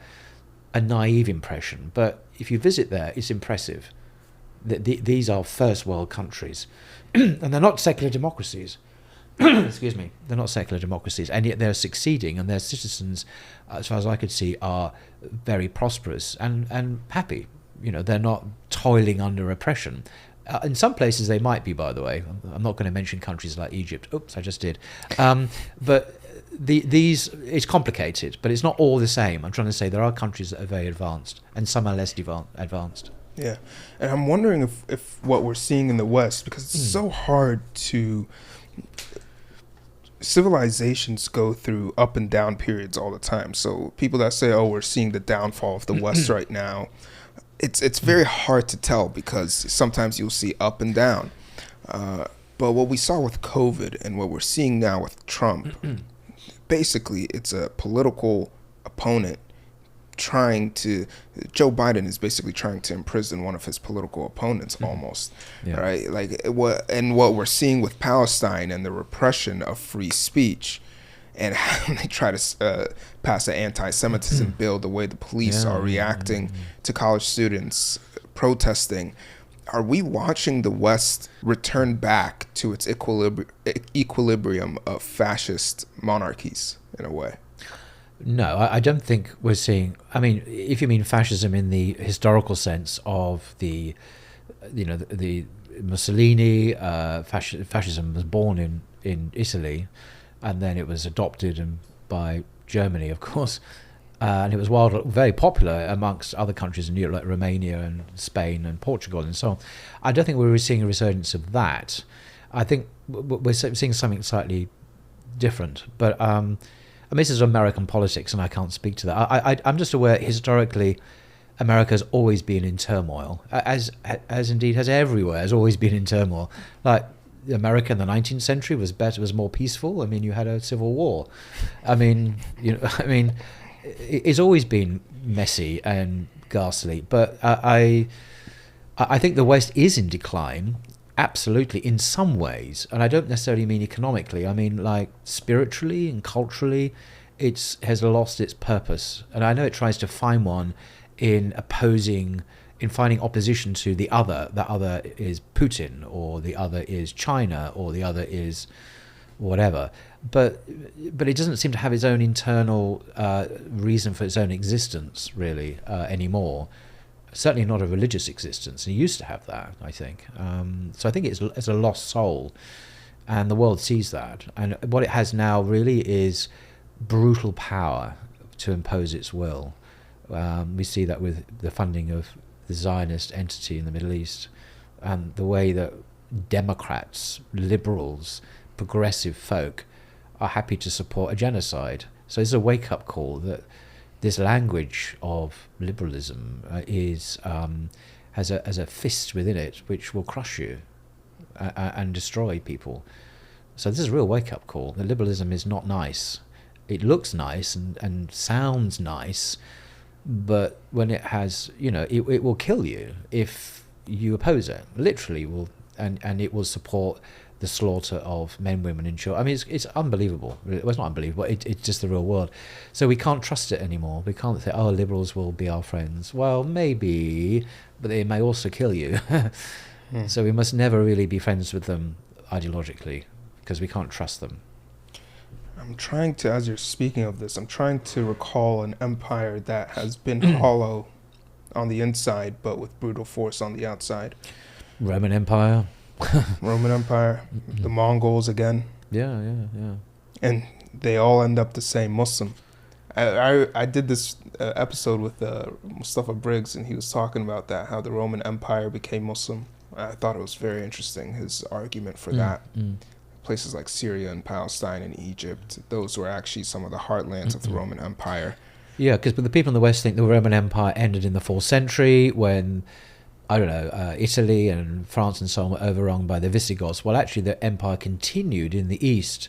Speaker 2: naive impression. But if you visit there, it's impressive. These are first world countries. And they're not secular democracies. Excuse me, they're not secular democracies, and yet they're succeeding, and their citizens, as far as I could see, are very prosperous and happy. They're not toiling under oppression. In some places they might be, by the way. I'm not going to mention countries like Egypt. Oops, I just did. But these, it's complicated, but it's not all the same. I'm trying to say there are countries that are very advanced, and some are less advanced.
Speaker 1: Yeah, and I'm wondering if what we're seeing in the West, because it's so hard to... Civilizations go through up and down periods all the time. So people that say, we're seeing the downfall of the West right now, it's very hard to tell, because sometimes you'll see up and down. But what we saw with COVID and what we're seeing now with Trump, basically it's a political opponent Joe Biden is basically trying to imprison one of his political opponents almost, right? What we're seeing with Palestine and the repression of free speech, and how they try to pass an anti-Semitism bill, the way the police are reacting to college students protesting. Are we watching the West return back to its equilibrium of fascist monarchies in a way?
Speaker 2: No, I don't think we're seeing... I mean, if you mean fascism in the historical sense of the Mussolini, fascism was born in Italy, and then it was adopted by Germany, of course, and it was very popular amongst other countries in Europe, like Romania and Spain and Portugal and so on. I don't think we're seeing a resurgence of that. I think we're seeing something slightly different, but... this is American politics, and I can't speak to that. I'm just aware historically, America's always been in turmoil, as indeed has everywhere. Has always been in turmoil. Like America in the 19th century was better, was more peaceful. I mean, you had a civil war. It's always been messy and ghastly. But I think the West is in decline. Absolutely, in some ways, and I don't necessarily mean economically. I mean, like spiritually and culturally, it has lost its purpose. And I know it tries to find one in opposing in finding opposition to the other. The other is Putin, or the other is China, or the other is whatever. But it doesn't seem to have its own internal reason for its own existence, really, anymore. Certainly not a religious existence. It used to have that, I think. So I think it's a lost soul, and the world sees that. And what it has now really is brutal power to impose its will. We see that with the funding of the Zionist entity in the Middle East, and the way that Democrats, liberals, progressive folk are happy to support a genocide. So it's a wake-up call that this language of liberalism has a fist within it which will crush you and destroy people. So this is a real wake-up call. The liberalism is not nice. It looks nice and sounds nice, but when it has, it will kill you if you oppose it. Literally will, and it will support the slaughter of men, women, and children. I mean, it's unbelievable. Well, it's not unbelievable. It's just the real world. So we can't trust it anymore. We can't say, liberals will be our friends. Well, maybe, but they may also kill you. So we must never really be friends with them ideologically, because we can't trust them.
Speaker 1: I'm trying to, as you're speaking of this, I'm trying to recall an empire that has been hollow on the inside, but with brutal force on the outside.
Speaker 2: Roman Empire.
Speaker 1: Roman Empire, the Mongols again.
Speaker 2: Yeah.
Speaker 1: And they all end up the same, Muslim. I did this episode with Mustafa Briggs, and he was talking about that, how the Roman Empire became Muslim. I thought it was very interesting, his argument for that. Places like Syria and Palestine and Egypt, those were actually some of the heartlands of the Roman Empire.
Speaker 2: Yeah, because the people in the West think the Roman Empire ended in the 4th century when, I don't know, Italy and France and so on were overrun by the Visigoths. Well, actually, the empire continued in the East,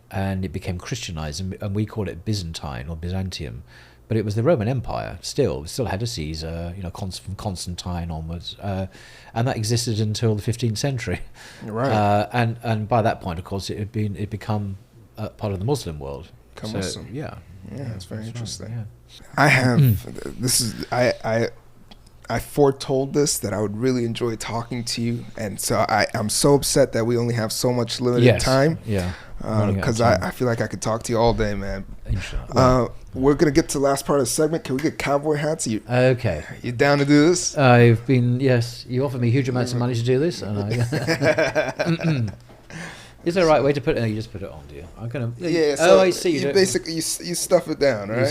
Speaker 2: and it became Christianized, and we call it Byzantine or Byzantium. But it was the Roman Empire still. It still had a Caesar, from Constantine onwards, and that existed until the 15th century.
Speaker 1: Right.
Speaker 2: And by that point, of course, it become part of the Muslim world.
Speaker 1: Muslim.
Speaker 2: Yeah.
Speaker 1: Yeah, that's very interesting.
Speaker 2: Right, yeah.
Speaker 1: I have this is I foretold this, that I would really enjoy talking to you, and so I'm so upset that we only have so much limited time.
Speaker 2: Yeah.
Speaker 1: Because I feel like I could talk to you all day, man.
Speaker 2: Inshallah.
Speaker 1: We're gonna get to the last part of the segment. Can we get cowboy hats?
Speaker 2: Okay.
Speaker 1: You down to do this?
Speaker 2: Yes. You offered me huge amounts of money to do this, and is there a right way to put it? No, you just put it on, do you? I'm gonna.
Speaker 1: Yeah. So
Speaker 2: I see.
Speaker 1: You basically you stuff it down, right?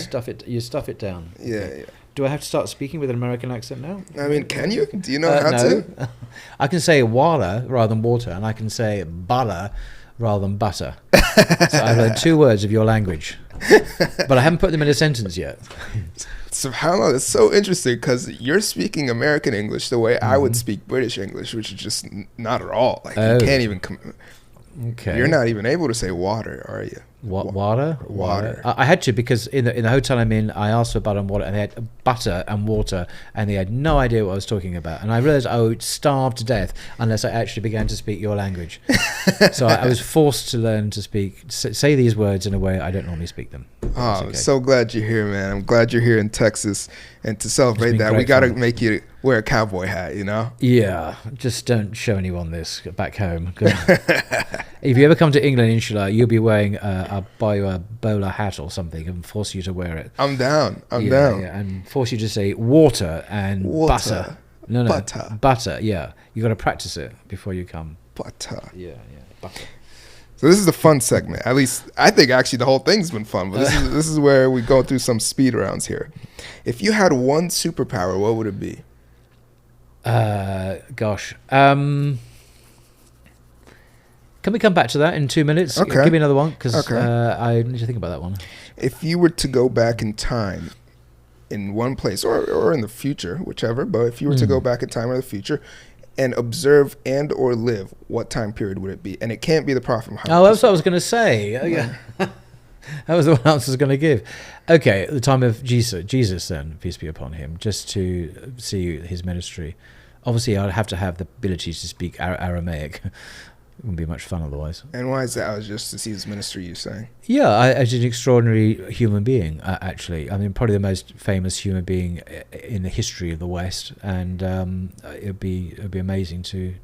Speaker 2: You stuff it down.
Speaker 1: Yeah.
Speaker 2: Okay.
Speaker 1: Yeah.
Speaker 2: Do I have to start speaking with an American accent now?
Speaker 1: I mean, can you? Do you know how to?
Speaker 2: I can say water rather than water, and I can say butter rather than butter. So I've learned 2 words of your language, but I haven't put them in a sentence yet.
Speaker 1: SubhanAllah, it's so interesting because you're speaking American English the way I would speak British English, which is just not at all. Like you can't even
Speaker 2: Okay.
Speaker 1: You're not even able to say water, are you?
Speaker 2: Water?
Speaker 1: Water.
Speaker 2: I had to, because in the hotel I'm in, I asked for butter and water, and they had butter and water, and they had no idea what I was talking about. And I realized I would starve to death unless I actually began to speak your language. So I was forced to learn to say these words in a way I don't normally speak them.
Speaker 1: Oh, I'm so glad you're here, man. I'm glad you're here in Texas. And to celebrate that, we got to make you wear a cowboy hat,
Speaker 2: Yeah, just don't show anyone this back home. If you ever come to England, inshallah, you'll be wearing, I'll buy you a bowler hat or something and force you to wear it.
Speaker 1: I'm down. I'm down.
Speaker 2: Yeah, and force you to say water and butter. No, butter, yeah. You got to practice it before you come.
Speaker 1: Butter.
Speaker 2: Yeah, butter.
Speaker 1: So this is a fun segment. At least I think actually the whole thing's been fun. But this is where we go through some speed rounds here. If you had one superpower, what would it be?
Speaker 2: Gosh. Can we come back to that in 2 minutes?
Speaker 1: Okay.
Speaker 2: Give me another one, because I need to think about that one.
Speaker 1: If you were to go back in time in one place, or in the future, whichever, but if you were to go back in time or the future and observe and or live, what time period would it be? And it can't be the Prophet Muhammad.
Speaker 2: Oh, that's what I was going to say. Oh, yeah. That was the one I was going to give. Okay, at the time of Jesus then, peace be upon him, just to see his ministry. Obviously, I'd have to have the ability to speak Aramaic. It wouldn't be much fun otherwise.
Speaker 1: And why is that? I was just to see his ministry, you're saying?
Speaker 2: Yeah, as an extraordinary human being, actually. I mean, probably the most famous human being in the history of the West, and it'd be amazing to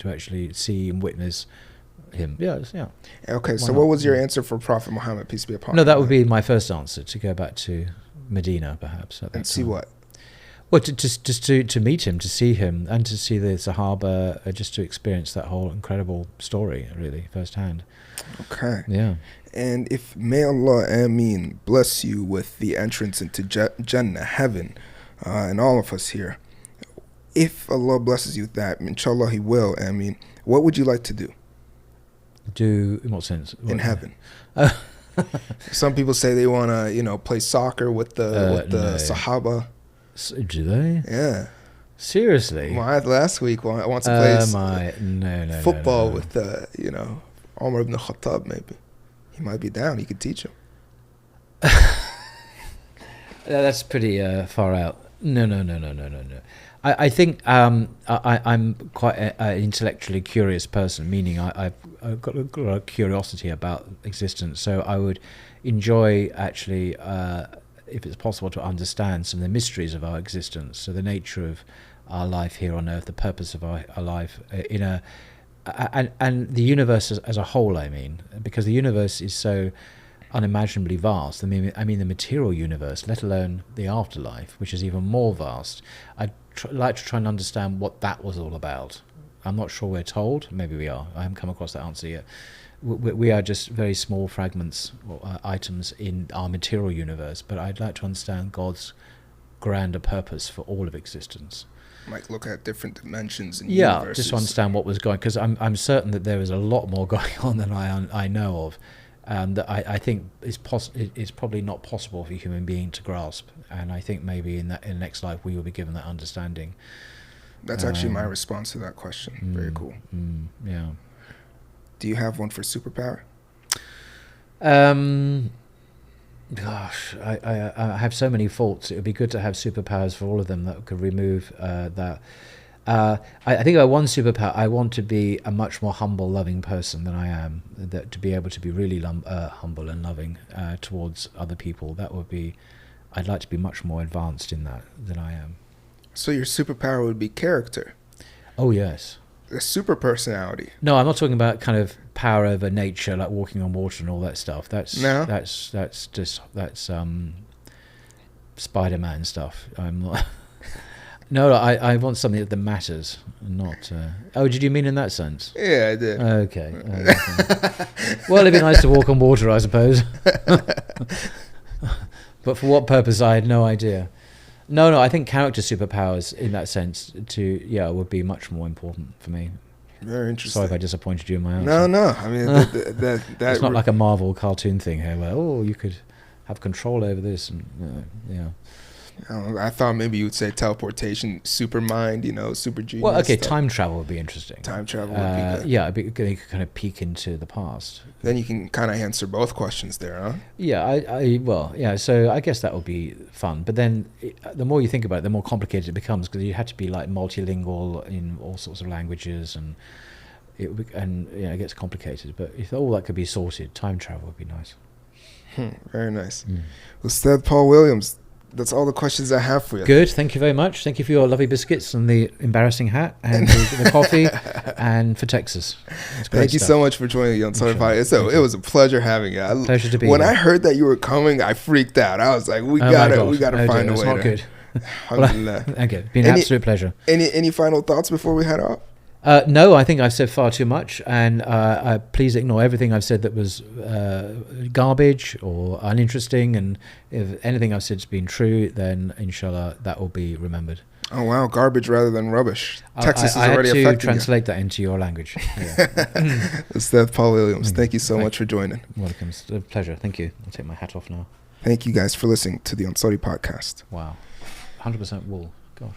Speaker 2: actually see and witness him. Yeah.
Speaker 1: Okay, so
Speaker 2: not?
Speaker 1: what was your answer for Prophet Muhammad, peace be upon him?
Speaker 2: No, that would be my first answer, to go back to Medina, perhaps. At that
Speaker 1: And see
Speaker 2: time.
Speaker 1: what?
Speaker 2: Well, just to meet him, to see him, and to see the Sahaba, just to experience that whole incredible story, really, firsthand.
Speaker 1: Okay.
Speaker 2: Yeah.
Speaker 1: And if may Allah, Ameen, bless you with the entrance into Jannah, heaven, and all of us here. If Allah blesses you with that, inshallah He will, Ameen, what would you like to do?
Speaker 2: Do, in what sense?
Speaker 1: In heaven. Some people say they want to, play soccer with the
Speaker 2: no.
Speaker 1: Sahaba.
Speaker 2: Do they?
Speaker 1: Yeah.
Speaker 2: Seriously?
Speaker 1: Well, last week, I want to play
Speaker 2: no,
Speaker 1: football
Speaker 2: no.
Speaker 1: with, Umar ibn Khattab, maybe. He might be down. He could teach him.
Speaker 2: That's pretty far out. No. I think I'm quite an intellectually curious person, meaning I've got a lot of curiosity about existence. So I would enjoy, actually, if it's possible, to understand some of the mysteries of our existence. So the nature of our life here on Earth, the purpose of our life and the universe as a whole. I mean, because the universe is so unimaginably vast. I mean the material universe, let alone the afterlife, which is even more vast. I'd like to try and understand what that was all about. I'm not sure we're told. Maybe we are. I haven't come across that answer yet. We are just very small fragments, items in our material universe, but I'd like to understand God's grander purpose for all of existence.
Speaker 1: Like look at different dimensions and universes.
Speaker 2: Just to understand what was going, because I'm certain that there is a lot more going on than I know of, that I think is probably not possible for a human being to grasp. And I think maybe in the next life we will be given that understanding.
Speaker 1: That's actually my response to that question. Very cool.
Speaker 2: Yeah.
Speaker 1: Do you have one for superpower?
Speaker 2: Gosh, I have so many faults. It would be good to have superpowers for all of them that could remove that. I think one superpower, I want to be a much more humble, loving person than I am. That to be able to be really humble and loving towards other people. That would be. I'd like to be much more advanced in that than I am.
Speaker 1: So your superpower would be character.
Speaker 2: Oh yes.
Speaker 1: A super personality.
Speaker 2: No, I'm not talking about kind of power over nature, like walking on water and all that stuff. That's Spider-Man stuff. I'm not. No, I want something that matters, not. Oh, did you mean in that sense?
Speaker 1: Yeah, I did.
Speaker 2: Okay. Well, it'd be nice to walk on water, I suppose. But for what purpose, I had no idea. No, I think character superpowers in that sense would be much more important for me.
Speaker 1: Very interesting.
Speaker 2: Sorry if I disappointed you in my answer.
Speaker 1: No. I mean, that
Speaker 2: it's not like a Marvel cartoon thing here where, you could have control over this. And yeah.
Speaker 1: I thought maybe you would say teleportation, super mind, super genius.
Speaker 2: Well, okay,
Speaker 1: stuff.
Speaker 2: Time travel would be interesting.
Speaker 1: Time travel would be good.
Speaker 2: Yeah, you could kind of peek into the past.
Speaker 1: Then you can kind of answer both questions there, huh?
Speaker 2: Yeah, so I guess that would be fun. But then the more you think about it, the more complicated it becomes, because you had to be like multilingual in all sorts of languages, and it gets complicated. But if all that could be sorted, time travel would be nice.
Speaker 1: Very nice. Ustad Paul Williams, that's all the questions I have for you.
Speaker 2: Good, thank you very much. Thank you for your lovely biscuits and the embarrassing hat and the coffee, and for Texas.
Speaker 1: Thank you so much for joining the Ansari Podcast. It was a pleasure having you.
Speaker 2: Pleasure to be
Speaker 1: When
Speaker 2: here.
Speaker 1: I heard that you were coming, I freaked out. I was like, we gotta find a way.
Speaker 2: It's not good.
Speaker 1: Alhamdulillah.
Speaker 2: Okay, it's been an absolute pleasure.
Speaker 1: Any final thoughts before we head off?
Speaker 2: No, I think I've said far too much, and please ignore everything I've said that was garbage or uninteresting, and if anything I've said has been true, then inshallah that will be remembered.
Speaker 1: Oh wow, garbage rather than rubbish. Texas is already
Speaker 2: affecting you. I had to translate that into your language. Yeah.
Speaker 1: Ustad Paul Williams, thank you so much for joining.
Speaker 2: Welcome, it's a pleasure. Thank you. I'll take my hat off now.
Speaker 1: Thank you guys for listening to the Ansari Podcast.
Speaker 2: Wow, 100% wool. Gosh.